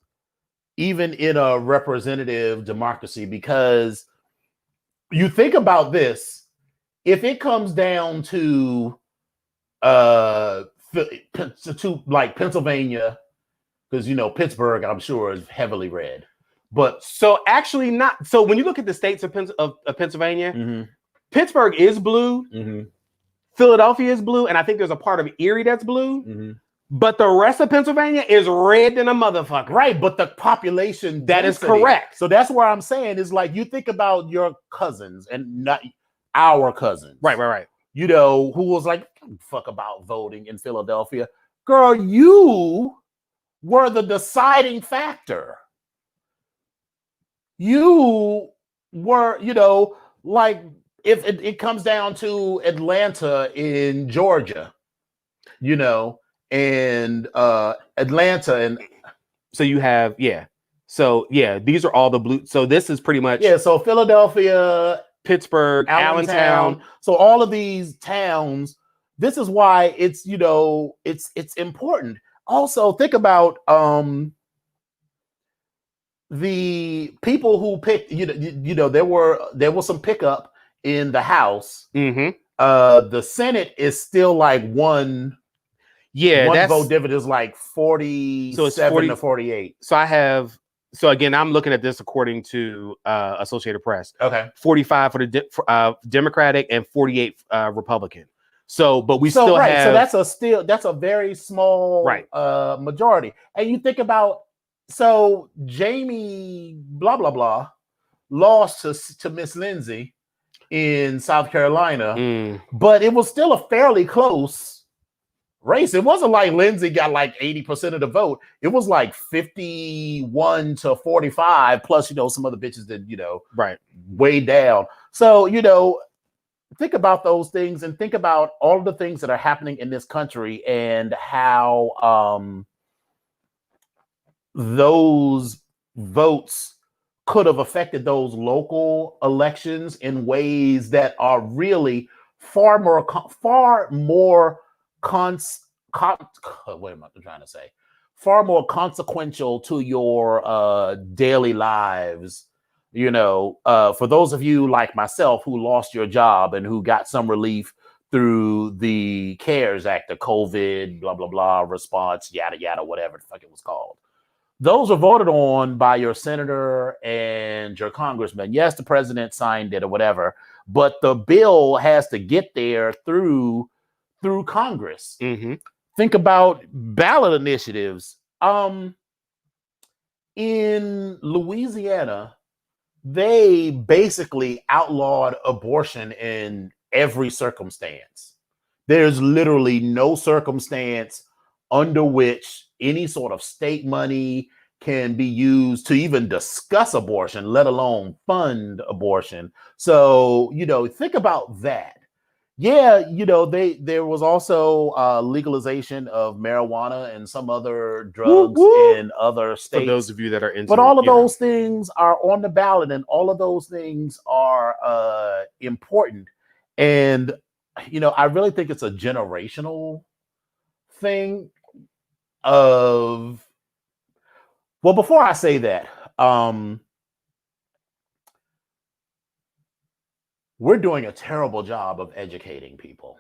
even in a representative democracy, because you think about this, if it comes down to like Pennsylvania, because Pittsburgh, I'm sure, is heavily red. But so actually not. So when you look at the states of Pennsylvania, Pittsburgh is blue, Philadelphia is blue, and I think there's a part of Erie that's blue. But the rest of Pennsylvania is red than a motherfucker. Right, but the population that density, is correct. So that's where I'm saying is like you think about your cousins and not our cousins. Right. you know, who was like, fuck about voting in Philadelphia. Girl, you were the deciding factor. You were, you know, like if it comes down to Atlanta in Georgia, you know, and Atlanta and so you have so these are all the blue. So this is pretty much so Philadelphia, Pittsburgh, Allentown. So all of these towns, this is why it's, you know, it's important. Also think about the people who picked, you know, there was some pickup in the House. Mm-hmm. The Senate is still like one vote difference is like 47 to 48. So again, I'm looking at this according to Associated Press. Okay. 45 for the Democratic and 48 Republican. So, but we still have. So that's a very small majority. And you think about, so Jamie blah blah blah lost to Miss Lindsay in South Carolina, but it was still a fairly close race. It wasn't like Lindsay got like 80% of the vote. It was like 51 to 45, plus, you know, some other bitches that, you know, way down. So, you know, think about those things and think about all of the things that are happening in this country and how those votes could have affected those local elections in ways that are really far more consequential to your daily lives. You know, for those of you like myself who lost your job and who got some relief through the CARES Act, the COVID, blah, blah, blah, response, yada, yada, whatever the fuck it was called. Those are voted on by your senator and your congressman. Yes, the president signed it or whatever, but the bill has to get there through Congress. Mm-hmm. Think about ballot initiatives. In Louisiana, they basically outlawed abortion in every circumstance. There's literally no circumstance under which any sort of state money can be used to even discuss abortion, let alone fund abortion. So, you know, think about that. Yeah, you know, there was also legalization of marijuana and some other drugs in other states. For those of you that are into, but all of those things are on the ballot, and all of those things are important. And you know, I really think it's a generational thing. Well, before I say that, we're doing a terrible job of educating people,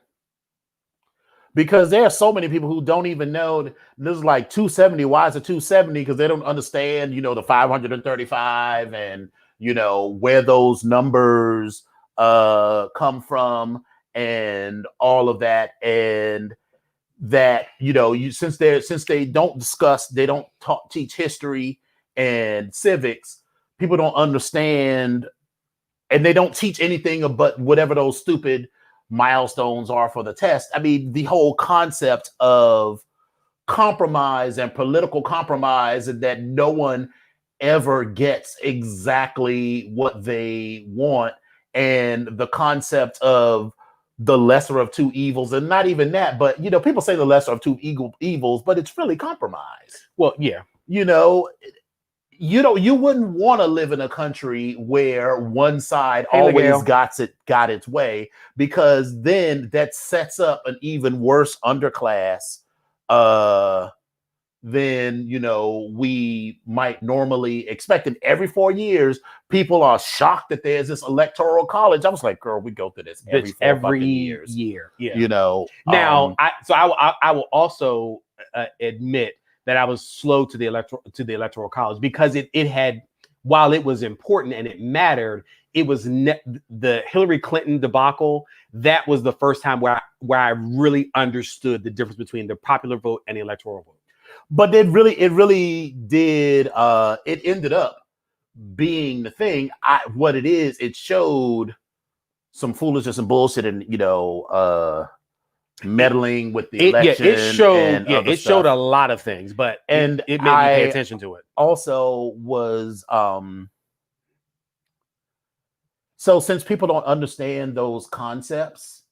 because there are so many people who don't even know this is like 270. Why is it 270? Because they don't understand, you know, the 535 and, you know, where those numbers come from and all of that. And that, you know, since they don't teach history and civics, people don't understand, and they don't teach anything but whatever those stupid milestones are for the test. I mean, the whole concept of compromise and political compromise, and that no one ever gets exactly what they want, and the concept of the lesser of two evils, and not even that, but, you know, people say the lesser of two evils, but it's really compromise. Well, yeah, you know, you wouldn't want to live in a country where one side always got its way, because then that sets up an even worse underclass than, you know, we might normally expect. And every 4 years, people are shocked that there's this electoral college. I was like, girl, we go through this every year. Yeah. You know. Now, I will also admit that I was slow to the electoral college, because it had, while it was important and it mattered, it was the Hillary Clinton debacle. That was the first time where I really understood the difference between the popular vote and the electoral vote. But it really did. It ended up being the thing. What it is, it showed some foolishness and bullshit, and meddling with the election. It showed a lot of things, but it made me pay attention to it. Also was so since people don't understand those concepts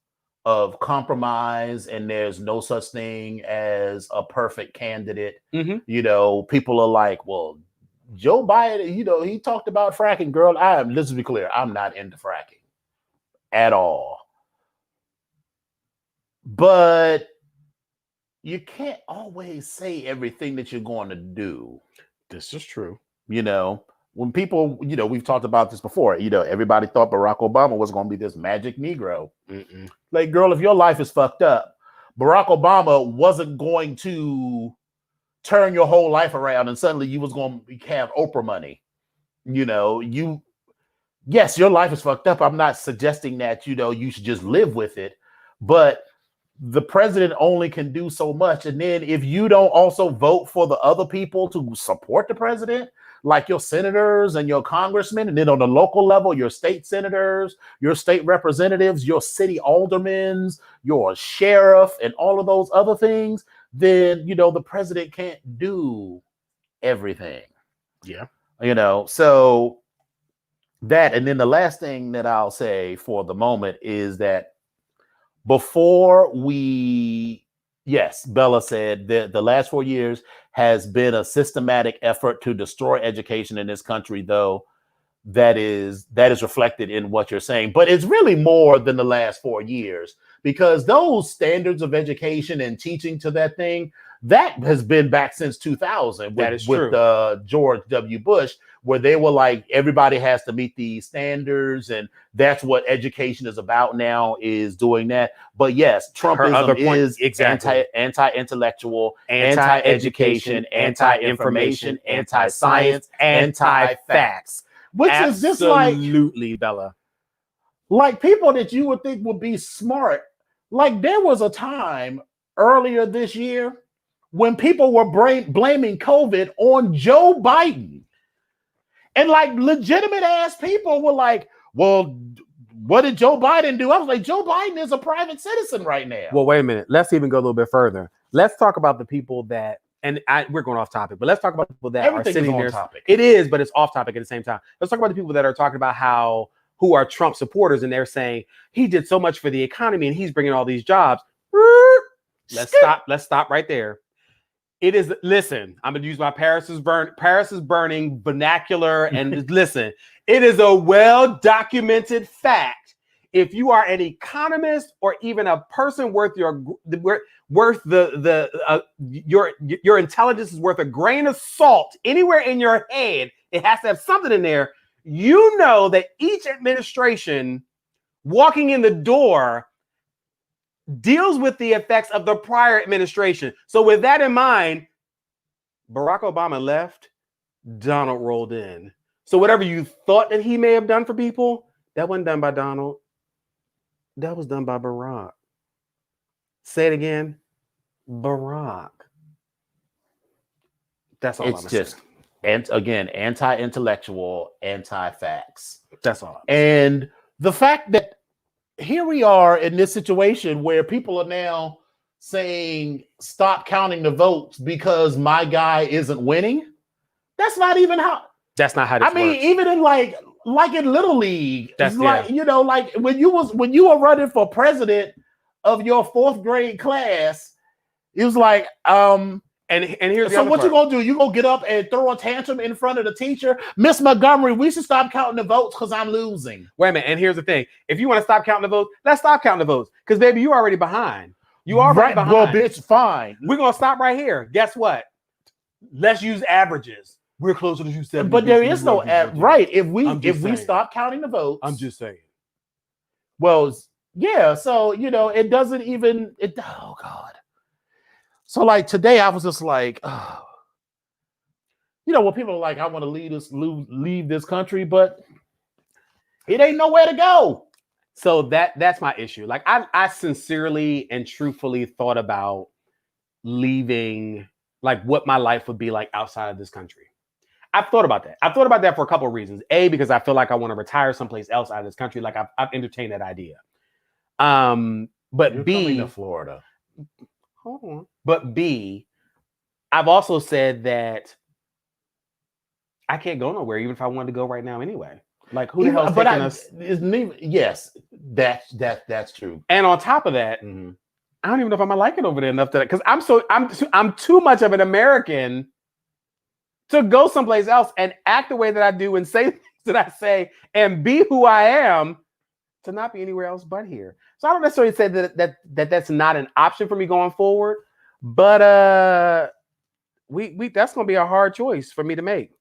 of compromise and there's no such thing as a perfect candidate, people are like, well, Joe Biden, he talked about fracking. Girl, let's be clear, I'm not into fracking at all. But you can't always say everything that you're going to do. This is true. When people, we've talked about this before, everybody thought Barack Obama was going to be this magic Negro. Mm-mm. Like, girl, if your life is fucked up, Barack Obama wasn't going to turn your whole life around and suddenly you was going to have Oprah money. Yes, your life is fucked up. I'm not suggesting that, you should just live with it, but the president only can do so much. And then if you don't also vote for the other people to support the president, like your senators and your congressmen, and then on the local level, your state senators, your state representatives, your city aldermen, your sheriff, and all of those other things, then, the president can't do everything. Yeah. So that, and then the last thing that I'll say for the moment is that before Bella said that the last 4 years has been a systematic effort to destroy education in this country, though that is reflected in what you're saying. But it's really more than the last 4 years, because those standards of education and teaching to that thing, that has been back since 2000 with George W. Bush, where they were like, everybody has to meet these standards, and that's what education is about now, is doing that. But yes, Trumpism is anti-intellectual, anti-education, anti-information, anti-science, anti-facts, which is just like, absolutely, Bella. Like people that you would think would be smart. Like there was a time earlier this year when people were blaming COVID on Joe Biden. And like legitimate ass people were like, well, what did Joe Biden do? I was like, Joe Biden is a private citizen right now. Well, wait a minute. Let's even go a little bit further. Let's talk about the people that, we're going off topic, but let's talk about the people that are sitting there. Topic. It is, but it's off topic at the same time. Let's talk about the people that are talking about who are Trump supporters, and they're saying he did so much for the economy and he's bringing all these jobs. Let's stop right there. It is, listen, I'm going to use my Paris is burning vernacular, and listen, it is a well-documented fact. If you are an economist or even a person worth your intelligence is worth a grain of salt anywhere in your head, it has to have something in there. You know that each administration walking in the door deals with the effects of the prior administration. So with that in mind, Barack Obama left, Donald rolled in. So whatever you thought that he may have done for people, that wasn't done by Donald. That was done by Barack. Say it again, Barack. That's all. It's just, and again, anti-intellectual, anti-facts. That's all. And the fact that here we are in this situation where people are now saying, stop counting the votes because my guy isn't winning. That's not even how. That's not how this works. Even in like in Little League, it's like, like when you were running for president of your 4th grade class, it was like, and here's so what you gonna do? You gonna get up and throw a tantrum in front of the teacher? Miss Montgomery, we should stop counting the votes because I'm losing. Wait a minute. And here's the thing. If you want to stop counting the votes, let's stop counting the votes. Because baby, you're already behind. You are right behind. Well, bitch, fine. We're gonna stop right here. Guess what? Let's use averages. We're closer to 70. But there is no right. If we stop counting the votes. I'm just saying. Well, yeah, so it doesn't even oh God. So like today, I was just like, oh. When people are like, I want to leave this country, but it ain't nowhere to go. So that's my issue. Like I sincerely and truthfully thought about leaving, like what my life would be like outside of this country. I've thought about that. I've thought about that for a couple of reasons. A, because I feel like I want to retire someplace else out of this country. Like I've entertained that idea. But You're B, coming to Florida. Hold on. But B, I've also said that I can't go nowhere, even if I wanted to go right now anyway. Like, who the hell's taking us? Yes, that's true. And on top of that, I don't even know if I'm gonna like it over there enough to, because I'm too much of an American to go someplace else and act the way that I do and say things that I say and be who I am to not be anywhere else but here. So I don't necessarily say that's not an option for me going forward, but we that's gonna be a hard choice for me to make.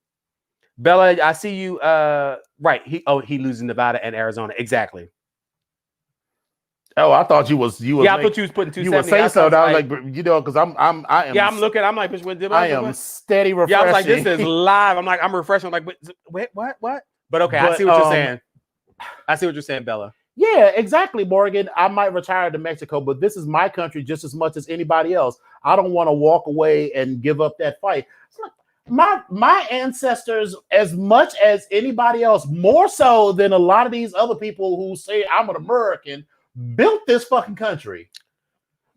Bella, I see you. Right, he loses Nevada and Arizona. Exactly. Oh, I thought you was. Yeah, I thought you was putting 270. You were saying so. I was like, because I am. Yeah, I'm looking. I'm like, I am steady refreshing. Yeah, I was like, this is live. I'm refreshing. I'm like, wait, what? But okay, I see what you're saying. I see what you're saying, Bella. Yeah, exactly, Morgan. I might retire to Mexico, but this is my country just as much as anybody else. I don't want to walk away and give up that fight. My ancestors, as much as anybody else, more so than a lot of these other people who say I'm an American, built this fucking country.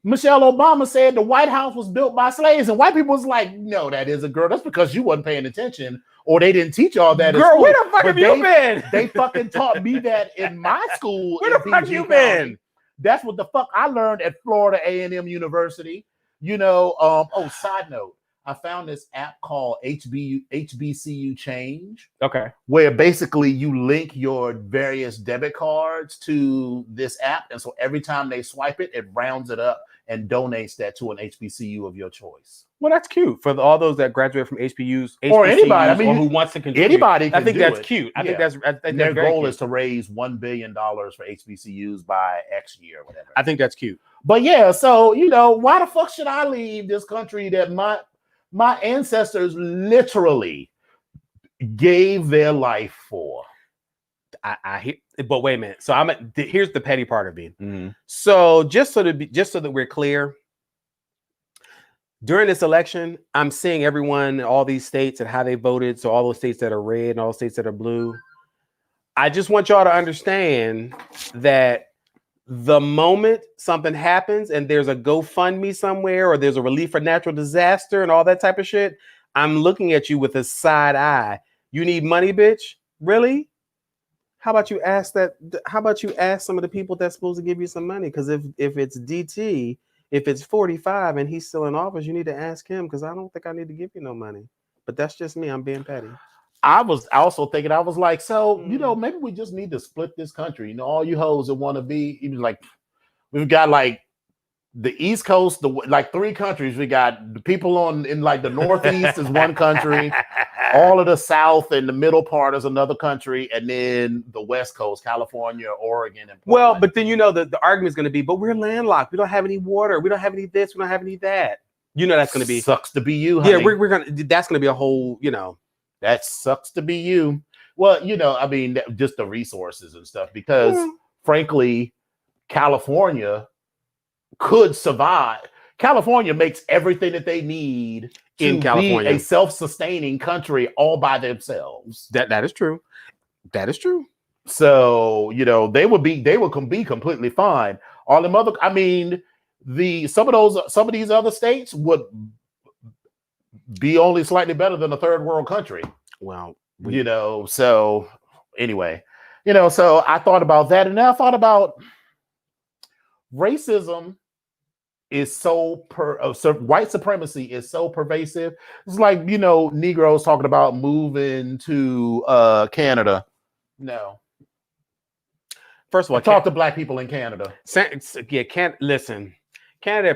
Michelle Obama said the White House was built by slaves, and white people was like, no, that isn't, girl. That's because you wasn't paying attention, or they didn't teach all that. Girl, where the fuck have you been? They fucking taught me that in my school. Where the fuck you been? That's what the fuck I learned at Florida A&M University. Side note, I found this app called HBCU Change. Okay. Where basically you link your various debit cards to this app. And so every time they swipe it, it rounds it up and donates that to an HBCU of your choice. Well, that's cute for all those that graduate from HBCUs or anybody. I mean, or who wants to contribute. Anybody. I think that's cute. I think that's their goal cute. is to raise $1 billion for HBCUs by X year, or whatever. I think that's cute. But yeah, so why the fuck should I leave this country that my ancestors literally gave their life for? I hear, but wait a minute. So here's the petty part of me. Mm-hmm. So just so that we're clear, during this election, I'm seeing everyone in all these states and how they voted. So all those states that are red and all the states that are blue. I just want y'all to understand that the moment something happens and there's a GoFundMe somewhere or there's a relief for natural disaster and all that type of shit, I'm looking at you with a side eye. You need money, bitch? Really? How about you ask some of the people that's supposed to give you some money? Because if it's DT, if it's 45 and he's still in office, you need to ask him, because I don't think I need to give you no money. But that's just me. I'm being petty. I was also thinking, I was like, so, maybe we just need to split this country. All you hoes that want to be, even like, we've got like the East Coast, like 3 countries. We got the people in like the Northeast is one country, all of the South and the middle part is another country, and then the West Coast, California, Oregon, and Portland. Well, but then the argument is going to be, but we're landlocked. We don't have any water. We don't have any this. We don't have any that. That's going to be sucks to be you, honey. Yeah, we're gonna. That's going to be a whole. That sucks to be you. Well, I mean, just the resources and stuff, because frankly, California could survive. California makes everything that they need in California, be a self-sustaining country all by themselves. That is true. That is true. So, they would be completely fine. All them other, I mean, some of these other states would be only slightly better than a third world country. Well, so anyway, so I thought about that, and then I thought about racism is so white supremacy is so pervasive. It's like, Negroes talking about moving to Canada. No. First of all, talk to black people in Canada. Yeah, listen. Canada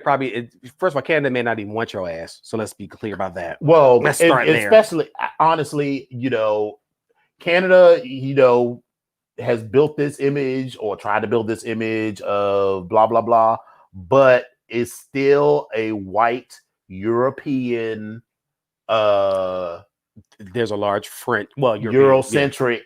first of all, Canada may not even want your ass. So let's be clear about that. Well, let's start there. Especially, honestly, Canada, has built this image or tried to build this image of blah, blah, blah, but it's still a white European, there's a large French, Eurocentric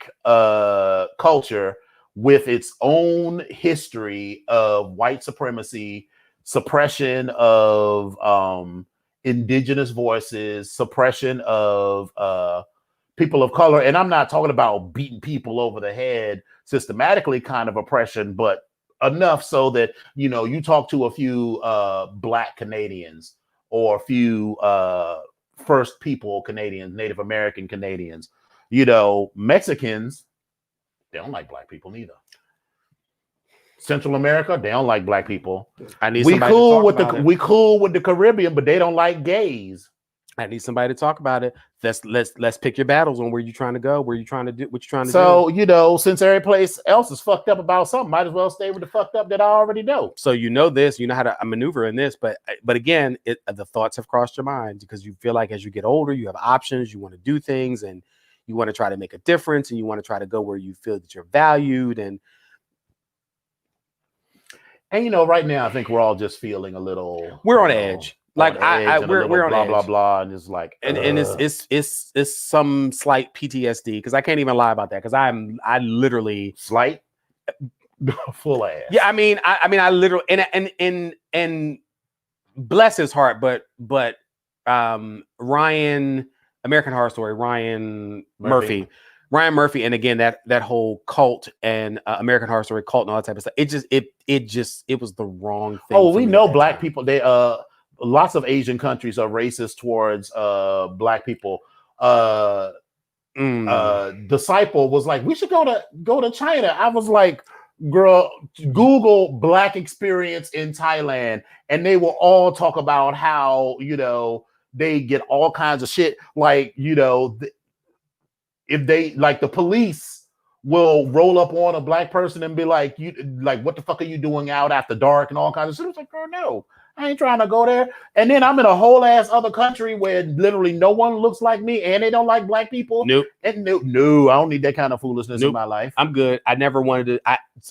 culture with its own history of white supremacy, suppression of indigenous voices, suppression of people of color, and I'm not talking about beating people over the head systematically kind of oppression, but enough so that, you know, you talk to a few Black Canadians or a few First People Canadians, Native American Canadians, you know, Mexicans, they don't like Black people neither. Central America, they don't like Black people. We cool with the Caribbean, but they don't like gays. I need somebody to talk about it. Let's pick your battles on where you're trying to go, where you're trying to do, what you're trying to do. So, you know, since every place else is fucked up about something, might as well stay with the fucked up that I already know. So you know this, you know how to maneuver in this, but again, the thoughts have crossed your mind because you feel like as you get older, you have options, you want to do things, and you want to try to make a difference, and you want to try to go where you feel that you're valued, and you know, right now I think we're all just feeling a little. We're on edge. Like we're on blah edge. Blah blah, and it's like, and it's some slight PTSD because I can't even lie about that because I literally slight full ass. Yeah, I mean I literally and bless his heart, but Ryan, American Horror Story, Ryan Murphy, and again that whole cult and American Horror Story cult and all that type of stuff. It was the wrong thing. Oh, we know Black people. They lots of Asian countries are racist towards Black people. Disciple was like, we should go to China. I was like, girl, Google Black experience in Thailand, and they will all talk about how, you know, they get all kinds of shit. Like, you know, if they like the police will roll up on a Black person and be like, you like, what the fuck are you doing out after dark and all kinds of shit. It's like, girl, no. I ain't trying to go there. And then I'm in a whole ass other country where literally no one looks like me and they don't like Black people. Nope. And no, I don't need that kind of foolishness in my life. I'm good. I never wanted to.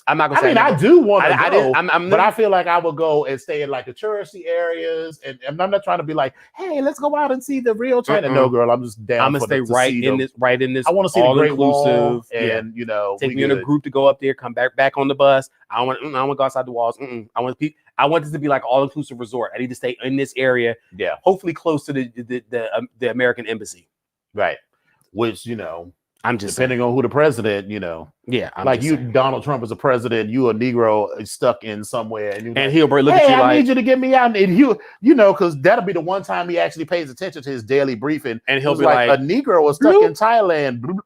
I'm not gonna say. I do want to go, but I feel like I would go and stay in like the touristy areas. And I'm not trying to be like, hey, let's go out and see the real China. No, girl, I'm just down. I'm gonna stay right in this. I want to see the Great Wall, and you know, take me in a group to go up there, come back on the bus. I want to go outside the walls. I want this to be like all-inclusive resort. I need to stay in this area. Yeah. Hopefully close to the American embassy. Right. Which, you know, I'm just depending on who the president, you know. Yeah. Like you, Donald Trump is a president, you a Negro stuck in somewhere. And he'll look at you I like, need you to get me out. And you know, because that'll be the one time he actually pays attention to his daily briefing. And he'll be like, a Negro was stuck in Thailand. Bloop.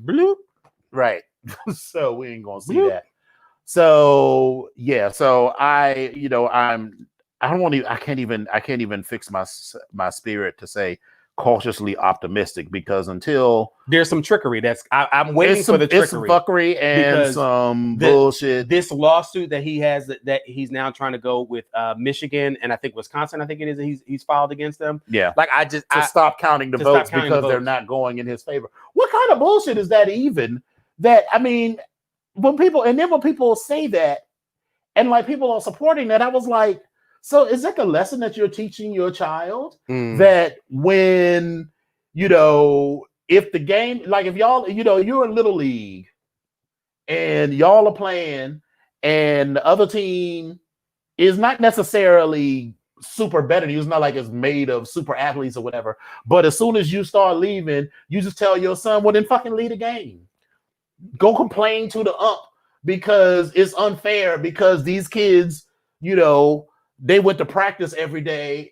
Bloop. Right. So we ain't going to see that. So yeah, so I can't even fix my spirit to say cautiously optimistic, because until there's some trickery I'm waiting for the trickery. It's some fuckery and some bullshit. This lawsuit that he has that he's now trying to go with Michigan and I think Wisconsin, I think it is, he's filed against them. Yeah. Like stop counting the votes because they're not going in his favor. What kind of bullshit is that even? That, I mean, when people say that and like people are supporting that, I was like, so is that the lesson that you're teaching your child? That when, you know, if the game, like if y'all, you know, you're in Little League and y'all are playing and the other team is not necessarily super better than you, it's not like it's made of super athletes or whatever, but as soon as you start leaving, you just tell your son, well, then fucking lead a game. Go complain to the ump because it's unfair, because these kids, you know, they went to practice every day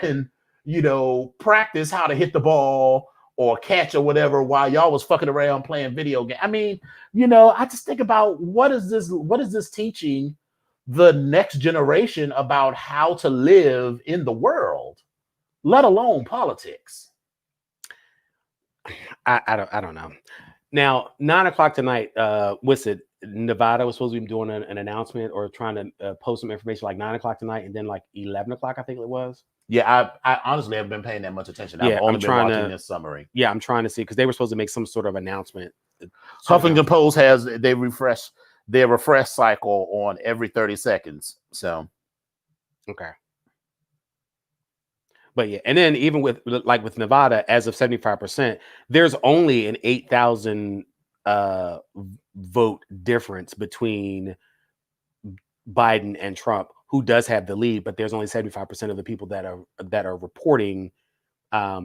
and, you know, practice how to hit the ball or catch or whatever while y'all was fucking around playing video games. I mean, you know, I just think about what is this teaching the next generation about how to live in the world, let alone politics. I don't know. Now, 9:00 tonight, what's it? Nevada was supposed to be doing an announcement or trying to post some information like 9:00 tonight, and then like 11:00, I think it was. Yeah, I honestly haven't been paying that much attention. I've only been watching this summary. Yeah, I'm trying to see because they were supposed to make some sort of announcement. Huffington Post they refresh their refresh cycle on every 30 seconds. So, okay. But yeah, and then even with Nevada, as of 75%, there's only an 8,000 vote difference between Biden and Trump, who does have the lead, but there's only 75% of the people that are reporting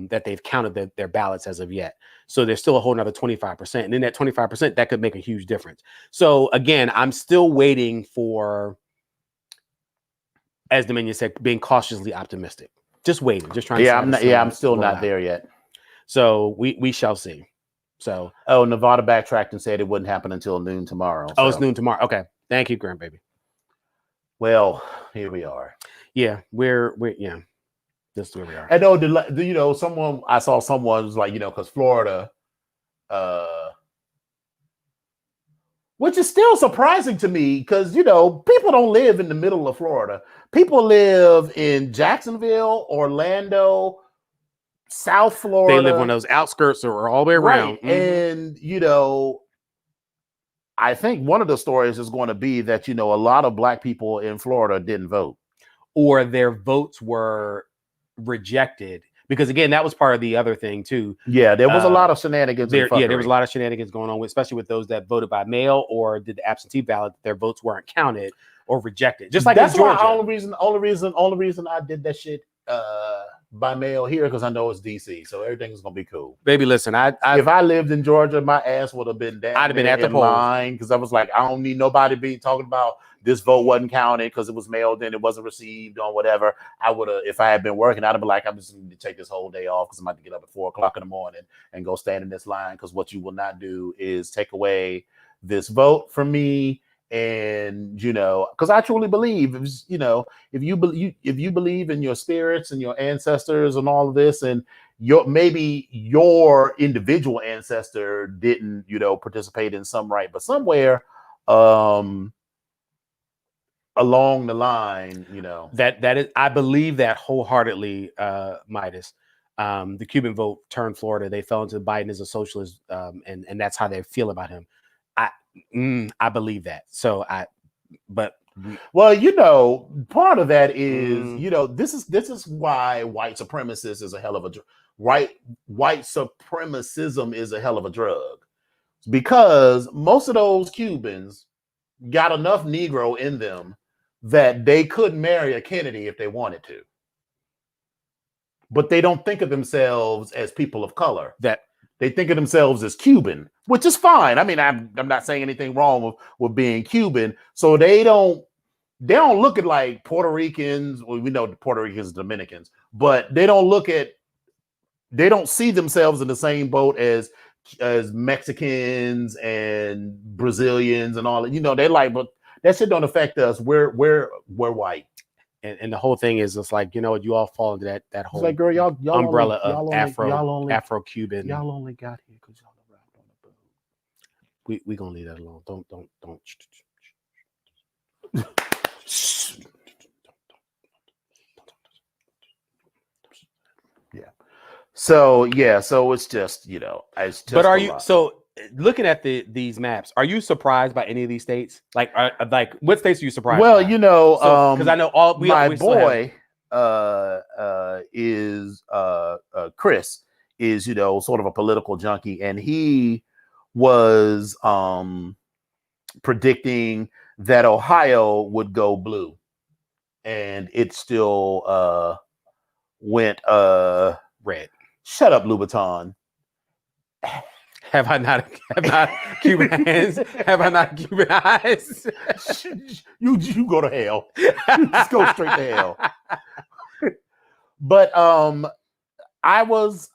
that they've counted their ballots as of yet. So there's still a whole nother 25%. And in that 25%, that could make a huge difference. So again, I'm still waiting for, as Dominion said, being cautiously optimistic. Just waiting, just trying to I'm still not there yet. So we shall see. So Nevada backtracked and said it wouldn't happen until noon tomorrow. Oh, it's noon tomorrow. Okay. Thank you, grandbaby. Well, here we are. Yeah, we're yeah. This is where we are. I know, I saw someone was like, because Florida, which is still surprising to me because, people don't live in the middle of Florida. People live in Jacksonville, Orlando, South Florida. They live on those outskirts or all the way around. Right. Mm-hmm. And, I think one of the stories is going to be that, a lot of Black people in Florida didn't vote. Or their votes were rejected. Because, again, that was part of the other thing, too. Yeah, there was a lot of shenanigans. There was a lot of shenanigans going on, especially with those that voted by mail or did the absentee ballot. Their votes weren't counted or rejected. Just like that's in Georgia. Why only reason I did that shit by mail here because I know it's DC, so everything's gonna be cool. Baby, listen, if I lived in Georgia, my ass would have been down. I'd have been at the polls because I was like, I don't need nobody talking about this vote wasn't counted because it was mailed in, it wasn't received or whatever. I would have, if I had been working, I'd have been like, I'm just going to take this whole day off because I'm about to get up at 4:00 in the morning and go stand in this line. Because what you will not do is take away this vote from me. And because I truly believe, if you believe in your spirits and your ancestors and all of this, and maybe your individual ancestor didn't, participate in some right, but somewhere along the line, that is, I believe that wholeheartedly, Midas. The Cuban vote turned Florida. They fell into Biden as a socialist, and that's how they feel about him. I believe that. So part of that is, this is why white supremacist is a hell of a white supremacism is a hell of a drug, because most of those Cubans got enough Negro in them that they could marry a Kennedy if they wanted to, but they don't think of themselves as people of color. That they think of themselves as Cuban, which is fine. I mean, I'm not saying anything wrong with being Cuban. So they don't look at like Puerto Ricans. Well, we know Puerto Ricans, Dominicans, but they don't see themselves in the same boat as Mexicans and Brazilians and all that. They like, but that shit don't affect us. We're white. And the whole thing is just like, you all fall into that whole like, girl, y'all umbrella of Afro-Cuban. Y'all only got here because y'all arrived on the boat. We gonna leave that alone. Don't. So it's just, it's just. But are you looking at these maps? Are you surprised by any of these states? Like what states are you surprised? Well, by? Because I know my boy is Chris is sort of a political junkie, and he was predicting that Ohio would go blue, and it still went red. Shut up, Louboutin. Have I not Cuban hands? Have I not Cuban eyes? You go to hell. Just go straight to hell. But I was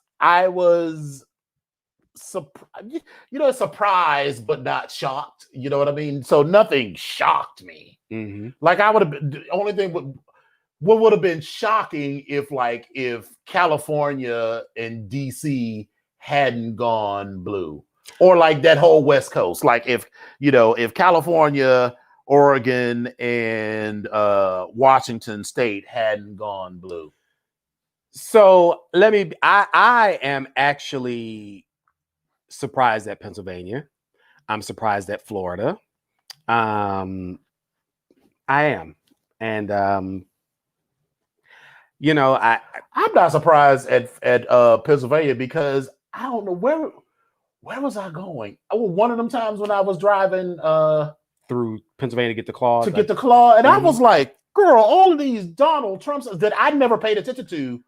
surprised but not shocked. You know what I mean? So nothing shocked me. Mm-hmm. Like I would have been, the only thing what would have been shocking if California and DC hadn't gone blue, or like that whole West Coast. like if California, Oregon, and Washington State hadn't gone blue. So I am actually surprised at Pennsylvania. I'm surprised at Florida. I am. And I'm not surprised at Pennsylvania, because I don't know where was I going. One of them times when I was driving through Pennsylvania to get the claw. And I was like, girl, all of these Donald Trumps that I never paid attention to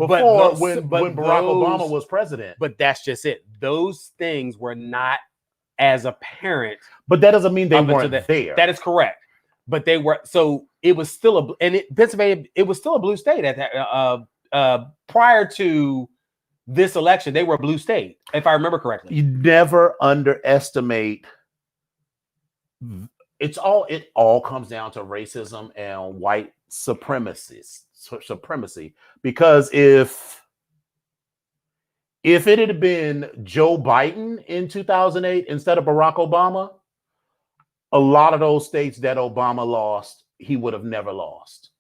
before when Barack Obama was president. But that's just it. Those things were not as apparent. But that doesn't mean they weren't there. That is correct. But they were. So it was still Pennsylvania. It was still a blue state at that prior to this election. They were a blue state, if I remember correctly. You never underestimate. It all comes down to racism and white supremacy. Because if it had been Joe Biden in 2008 instead of Barack Obama, a lot of those states that Obama lost, he would have never lost.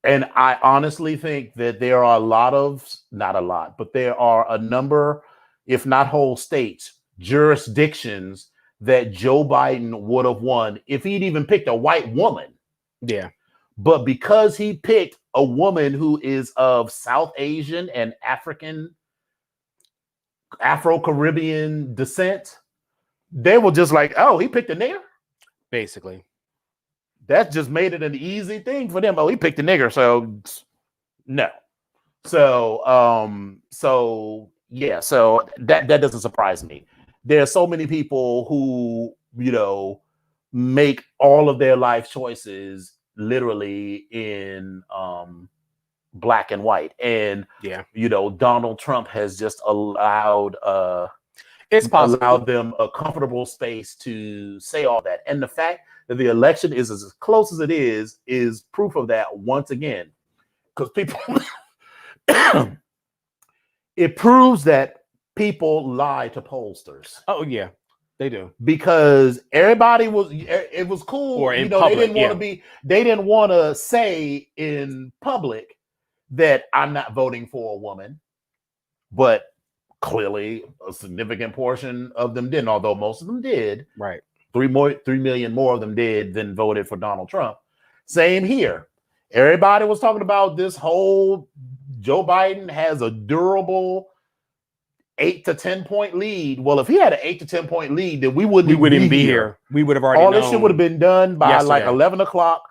And I honestly think that there are not a lot, but there are a number, if not whole states, jurisdictions that Joe Biden would have won if he'd even picked a white woman. Yeah. But because he picked a woman who is of South Asian and Afro-Caribbean descent, they were just like, oh, he picked a nigger? Basically. That just made it an easy thing for them. Oh, he picked a nigger, so no. So that doesn't surprise me. There are so many people who, make all of their life choices literally in black and white. And Donald Trump has just allowed them a comfortable space to say all that. And the fact that the election is as close as it is proof of that once again. Because people it proves that people lie to pollsters. Oh yeah, they do. Because it was cool. Or in public, they didn't want to say in public that I'm not voting for a woman. But clearly a significant portion of them didn't, although most of them did. Right. 3 million more of them did than voted for Donald Trump. Same here. Everybody was talking about this whole Joe Biden has a durable 8 to 10 point lead. Well, if he had an 8 to 10 point lead, then we wouldn't even be here. We would have already all this shit would have been done by yesterday. Like 11 o'clock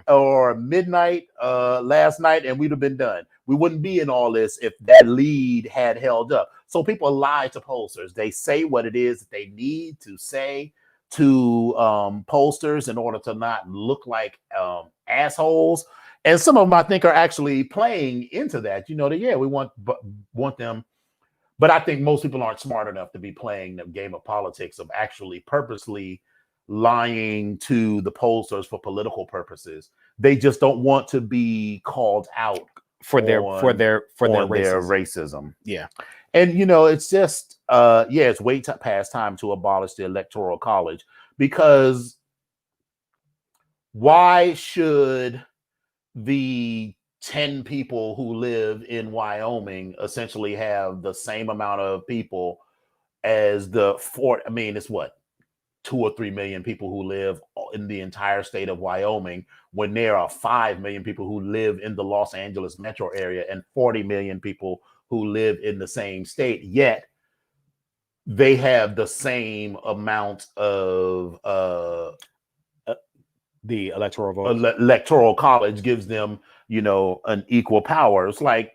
or midnight last night, and we'd have been done. We wouldn't be in all this if that lead had held up. So people lie to pollsters. They say what it is that they need to say to pollsters in order to not look like assholes. And some of them, I think, are actually playing into that. We want them. But I think most people aren't smart enough to be playing the game of politics of actually purposely lying to the pollsters for political purposes. They just don't want to be called out for their racism. Yeah. And it's just it's way past time to abolish the Electoral College, because why should the 10 people who live in Wyoming essentially have the same amount of people as the 4? I mean, it's what, 2 or 3 million people who live in the entire state of Wyoming, when there are 5 million people who live in the Los Angeles metro area and 40 million people who live in the same state, yet they have the same amount of the electoral vote. Electoral College gives them, an equal power. It's like,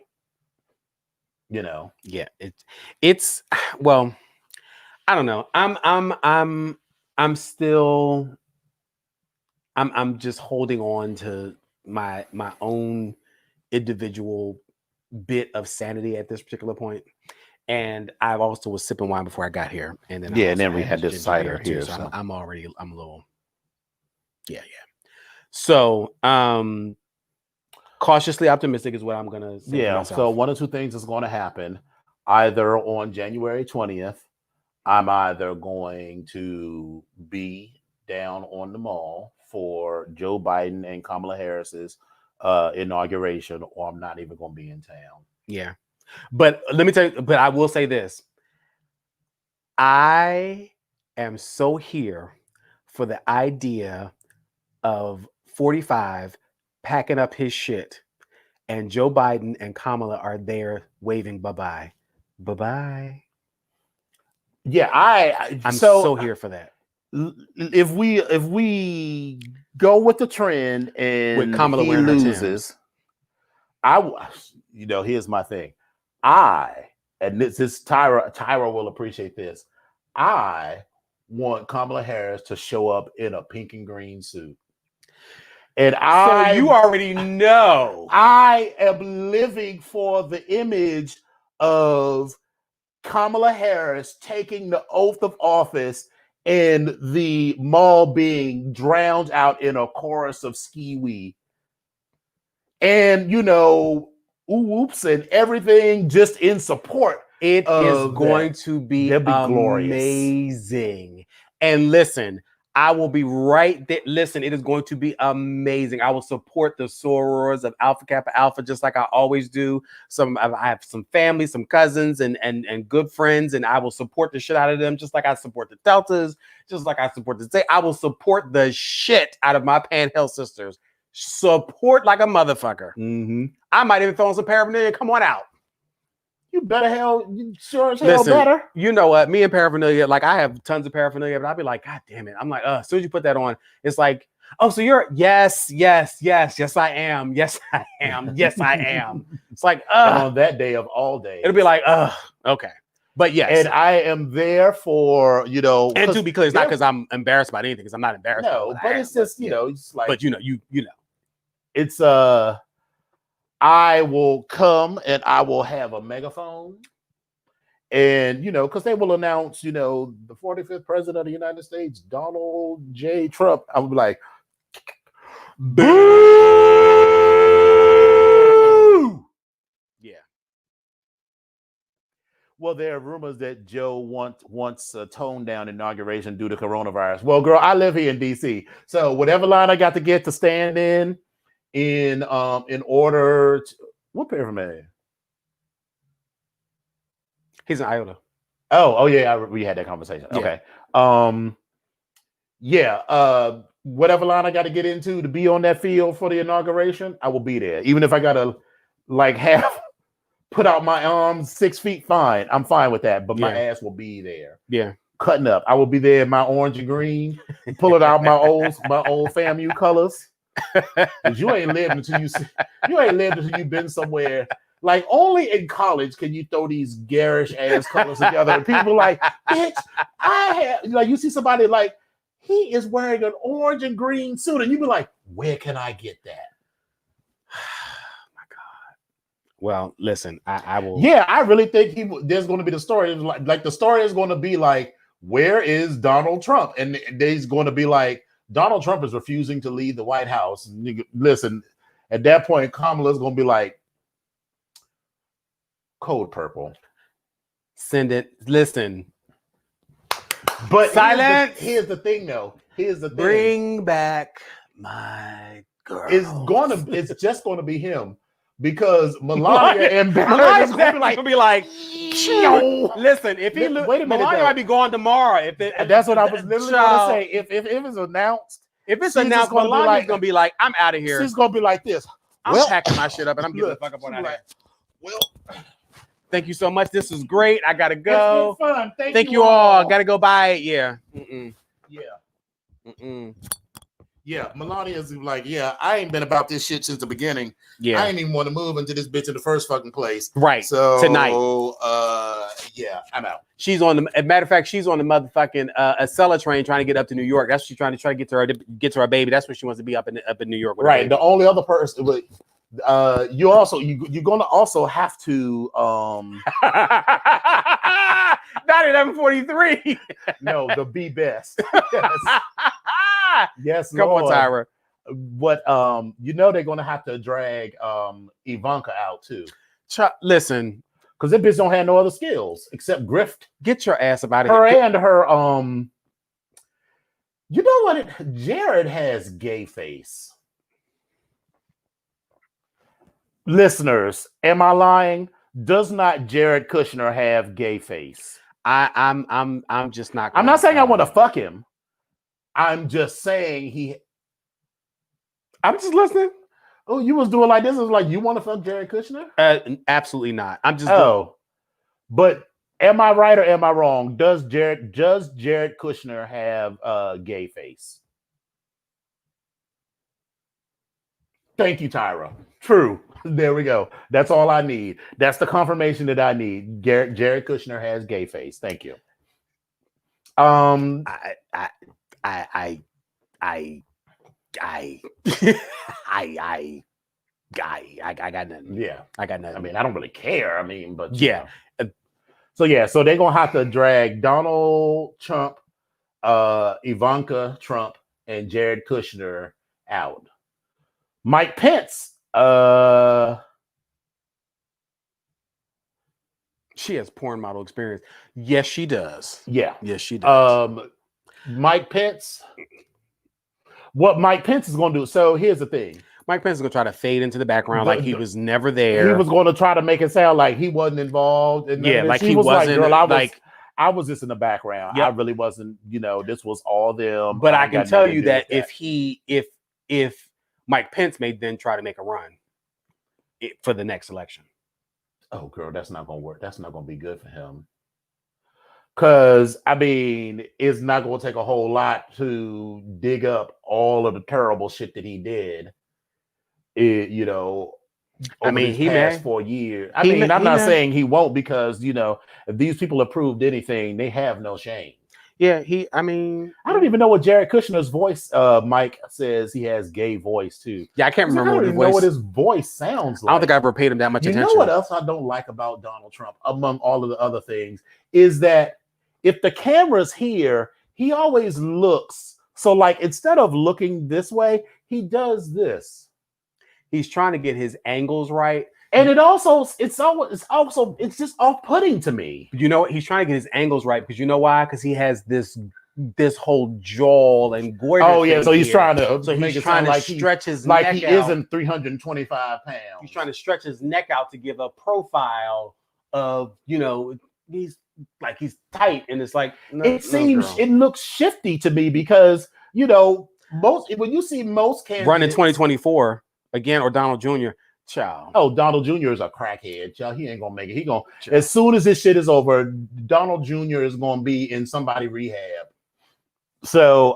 it's well, I don't know. I'm still just holding on to my own individual bit of sanity at this particular point. And I also was sipping wine before I got here, and then and then we had this cider here. So I'm a little So cautiously optimistic is what I'm gonna say. Yeah. So one of 2 things is going to happen. Either on January 20th, I'm either going to be down on the mall for Joe Biden and Kamala Harris's inauguration, or I'm not even going to be in town. Yeah. But let me tell you, but I will say this. I am so here for the idea of 45 packing up his shit and Joe Biden and Kamala are there waving bye-bye. Bye-bye. Yeah, I'm so here for that. If we go with the trend and with Kamala he loses, here's my thing. And this is Tyra will appreciate this. I want Kamala Harris to show up in a pink and green suit. And so you already know. I am living for the image of Kamala Harris taking the oath of office and the mall being drowned out in a chorus of ski-wee. And, oops and everything just in support. It is going to be amazing. And listen, I will be right there. Listen, it is going to be amazing. I will support the sorors of Alpha Kappa Alpha just like I always do. I have some family, some cousins, and good friends, and I will support the shit out of them just like I support the Deltas, just like I support the. I will support the shit out of my Panhell sisters. Support like a motherfucker. Mm-hmm. I might even throw on some paraphernalia. Come on out. You sure as hell better. You know what? Me and paraphernalia, like I have tons of paraphernalia, but I'll be like, God damn it. I'm like, as soon as you put that on, it's like, oh, so you're yes, I am. Yes, I am. Yes, I am. It's like, on that day of all days. It'll be like, okay. But yes. And I am there for, and to be clear, it's not because I'm embarrassed about anything, because I'm not embarrassed. No, but it's just, it's like, but you know. It's I will come and I will have a megaphone, and because they will announce, the 45th president of the United States, Donald J. Trump. I would be like, boo! Yeah. Well, there are rumors that Joe wants a toned down inauguration due to coronavirus. Well, girl, I live here in DC, so whatever line I got to get to stand in order to, what paraphernalia? He's an iota. Oh yeah, we had that conversation. Yeah. Okay. Whatever line I got to get into to be on that field for the inauguration, I will be there. Even if I gotta put out my arms 6 feet, fine. I'm fine with that. But my ass will be there. Yeah. Cutting up. I will be there in my orange and green, pulling out my old FAMU colors. Because you ain't lived until you've been somewhere. Like, only in college can you throw these garish ass colors together. And people like, bitch, you see somebody like, he is wearing an orange and green suit, and you be like, where can I get that? My God. Well, listen, I will. Yeah, I really think there's going to be the story. Like the story is going to be like, where is Donald Trump? And there's going to be like, Donald Trump is refusing to leave the White House. Listen, at that point, Kamala's going to be like, code purple. Send it. Listen. But silence. Here's the thing, though. Bring back my girl. It's just going to be him. Because Melania and Barrett is going to be like, listen, if he wait a minute, Melania might be gone tomorrow. That's what I was literally going to say. If it's announced, Melania's going to be like, I'm out of here. She's going to be like this. I'm packing my shit up and I'm getting the fuck up on out of here. Well, thank you so much. This was great. I gotta go. It's been fun. Thank you all. Gotta go buy it. Yeah. Yeah, Melania's like, I ain't been about this shit since the beginning. Yeah, I ain't even want to move into this bitch in the first fucking place. Right. So tonight. I'm out. She's on the. As a matter of fact, she's on the motherfucking Acela train trying to get up to New York. That's what she's trying to get to her baby. That's what she wants to be up in New York with. Right. The only other person, but you're gonna also have to not 11:43. No, the be best. Yes, come on, Tyra. But they're gonna have to drag Ivanka out too. Listen, because that bitch don't have no other skills except grift. Get your ass about it. Her and her you know what? Jared has gay face. Listeners, am I lying? Does not Jared Kushner have gay face? I'm just not. I'm not saying I want to fuck him. I'm just saying I'm just listening. Oh, you was doing like this. It was like, you want to fuck Jared Kushner? Absolutely not. I'm just. But am I right or am I wrong? Does Jared Kushner have a gay face? Thank you, Tyra. True. There we go. That's all I need. That's the confirmation that I need. Jared Kushner has gay face. Thank you. I got nothing. Yeah, I got nothing. I mean, I don't really care. I mean, but yeah. So they're gonna have to drag Donald Trump, Ivanka Trump, and Jared Kushner out. Mike Pence. She has porn model experience. Yes, she does. Yeah. Yes, she does. Mike Pence. What Mike Pence is going to do. So here's the thing. Mike Pence is going to try to fade into the background like he was never there. He was going to try to make it sound like he wasn't involved. Like he wasn't. Like, I was just in the background. Yep. I really wasn't. This was all them. But I can tell you that if Mike Pence may then try to make a run for the next election. Oh, girl, that's not going to work. That's not going to be good for him. Because, I mean, it's not going to take a whole lot to dig up all of the terrible shit that he did, over he past 4 years. I mean, I'm not saying he won't because, if these people have proved anything, they have no shame. Yeah, I don't even know what Jared Kushner's voice, Mike says he has gay voice too. Yeah, I can't remember what his voice sounds like. I don't think I ever paid him that much attention. You know what else I don't like about Donald Trump, among all of the other things, is that if the camera's here, he always looks. So like, instead of looking this way, he does this. He's trying to get his angles right. And it's just off-putting to me. You know what? He's trying to get his angles right because you know why? Because he has this whole jaw and goiter. Oh yeah, so he's trying to stretch his neck out. He isn't 325 pounds. He's trying to stretch his neck out to give a profile of he's tight, and it's like it looks shifty to me because when you see most candidates run in 2024 again or Donald Jr. Child. Oh, Donald Jr. is a crackhead. Child. He ain't gonna make it. As soon as this shit is over, Donald Jr. is gonna be in somebody rehab. So,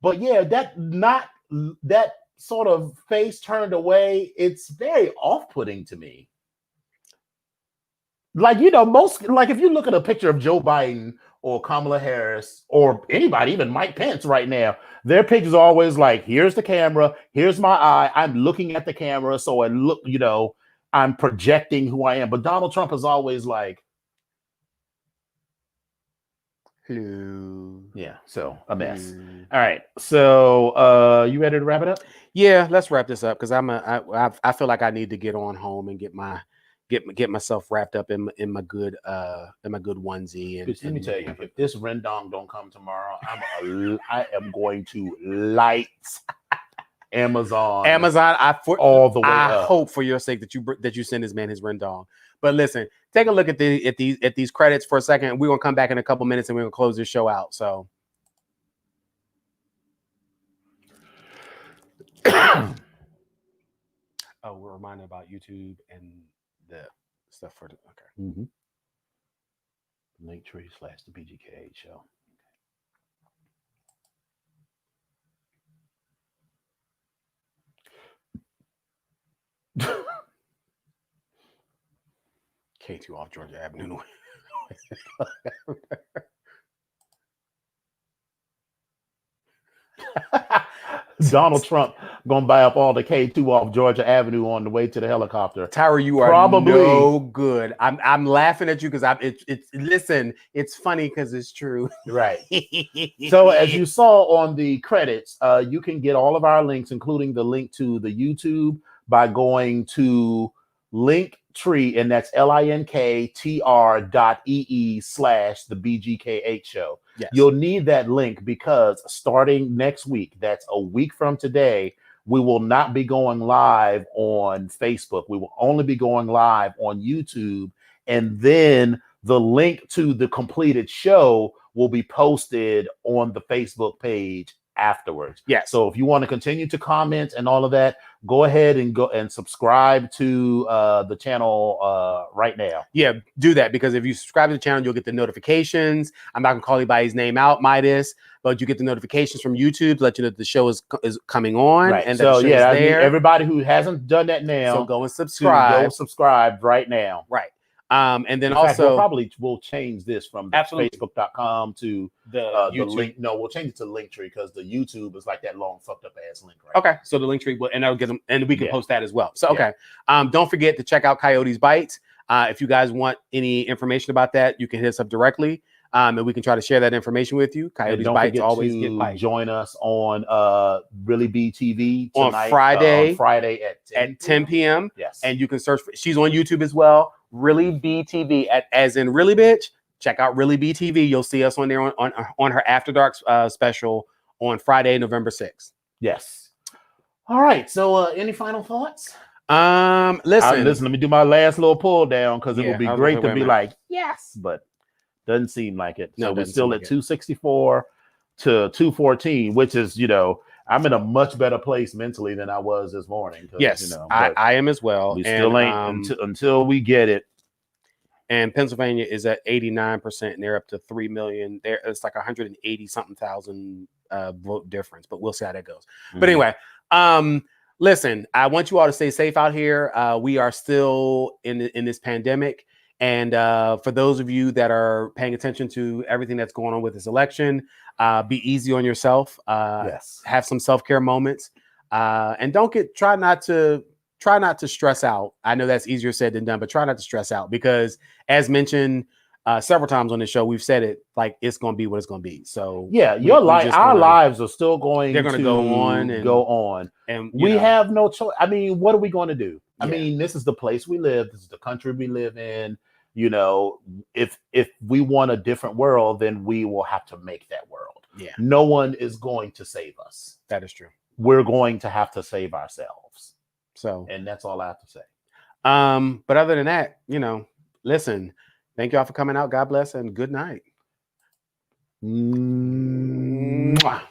but yeah, that sort of face turned away. It's very off-putting to me. Like if you look at a picture of Joe Biden or Kamala Harris or anybody, even Mike Pence right now, their pictures are always like, here's the camera, here's my eye, I'm looking at the camera, so I'm projecting who I am. But Donald Trump is always like, hello. Yeah, so a mess. All right, so you ready to wrap it up? Yeah, let's wrap this up because I feel like I need to get on home and get myself wrapped up in my good onesie. And let me tell you, if this rendong don't come tomorrow, I am going to light Amazon. I up. hope for your sake that you send this man his rendong. But listen, take a look at these credits for a second. We're gonna come back in a couple minutes and we're gonna close this show out. So. Oh, we're reminded about YouTube and the stuff for the Mm-hmm. Linktree/the BGKH Show. K2 off Georgia Avenue. Donald Trump gonna buy up all the K2 off Georgia Avenue on the way to the helicopter. Tyra, you are probably no good. I'm laughing at you because listen, it's funny because it's true. Right. So as you saw on the credits, you can get all of our links, including the link to the YouTube, by going to Linktree, and that's linktr.ee/the BGKH Show. Yes. You'll need that link because starting next week, that's a week from today, we will not be going live on Facebook. We will only be going live on YouTube. And then the link to the completed show will be posted on the Facebook page afterwards. Yes. So if you want to continue to comment and all of that, go ahead and go and subscribe to the channel right now. Yeah, do that, because if you subscribe to the channel, you'll get the notifications. I'm not gonna call anybody's name out, Midas, but you get the notifications from YouTube to let you know that the show is coming on. Right. And so that the yeah, I there. mean, everybody who hasn't done that now, so go and subscribe. Go subscribe right now. Right. And then in also fact, we'll change this from Facebook.com to the link. No, we'll change it to Linktree, because the YouTube is like that long fucked up ass link, right? Okay, so the Linktree will, and that'll get them, and we can post that as well. So okay, don't forget to check out Coyote's Bites. If you guys want any information about that, you can hit us up directly, and we can try to share that information with you. Coyote's Bites always get bites. Join us on Really B TV tonight, on Friday at 10 p.m. Yes, and you can search for, she's on YouTube as well. Really B TV, as in Really Bitch. Check out Really B TV. You'll see us on there on her After Dark special on Friday, November 6th. Yes. All right. So, any final thoughts? Listen. Let me do my last little pull down, because it would be great to be like, yes, but doesn't seem like it. So we're still at 264 to 214, which is, I'm in a much better place mentally than I was this morning. Yes, I am as well. We still ain't until we get it. And Pennsylvania is at 89%, and they're up to 3 million. It's like 180 something thousand vote difference, but we'll see how that goes. Mm-hmm. But anyway, listen, I want you all to stay safe out here. We are still in this pandemic. And for those of you that are paying attention to everything that's going on with this election, be easy on yourself. Yes. Have some self-care moments, and try not to stress out. I know that's easier said than done, but try not to stress out, because as mentioned several times on the show, we've said it, like, it's going to be what it's going to be. So yeah, our lives are still going. They're going to go on, and we have no choice. I mean, what are we going to do? I mean, this is the place we live. This is the country we live in. If we want a different world, then we will have to make that world. Yeah. No one is going to save us. That is true. We're going to have to save ourselves. So, and that's all I have to say. But other than that, listen, thank you all for coming out. God bless and good night. Mwah.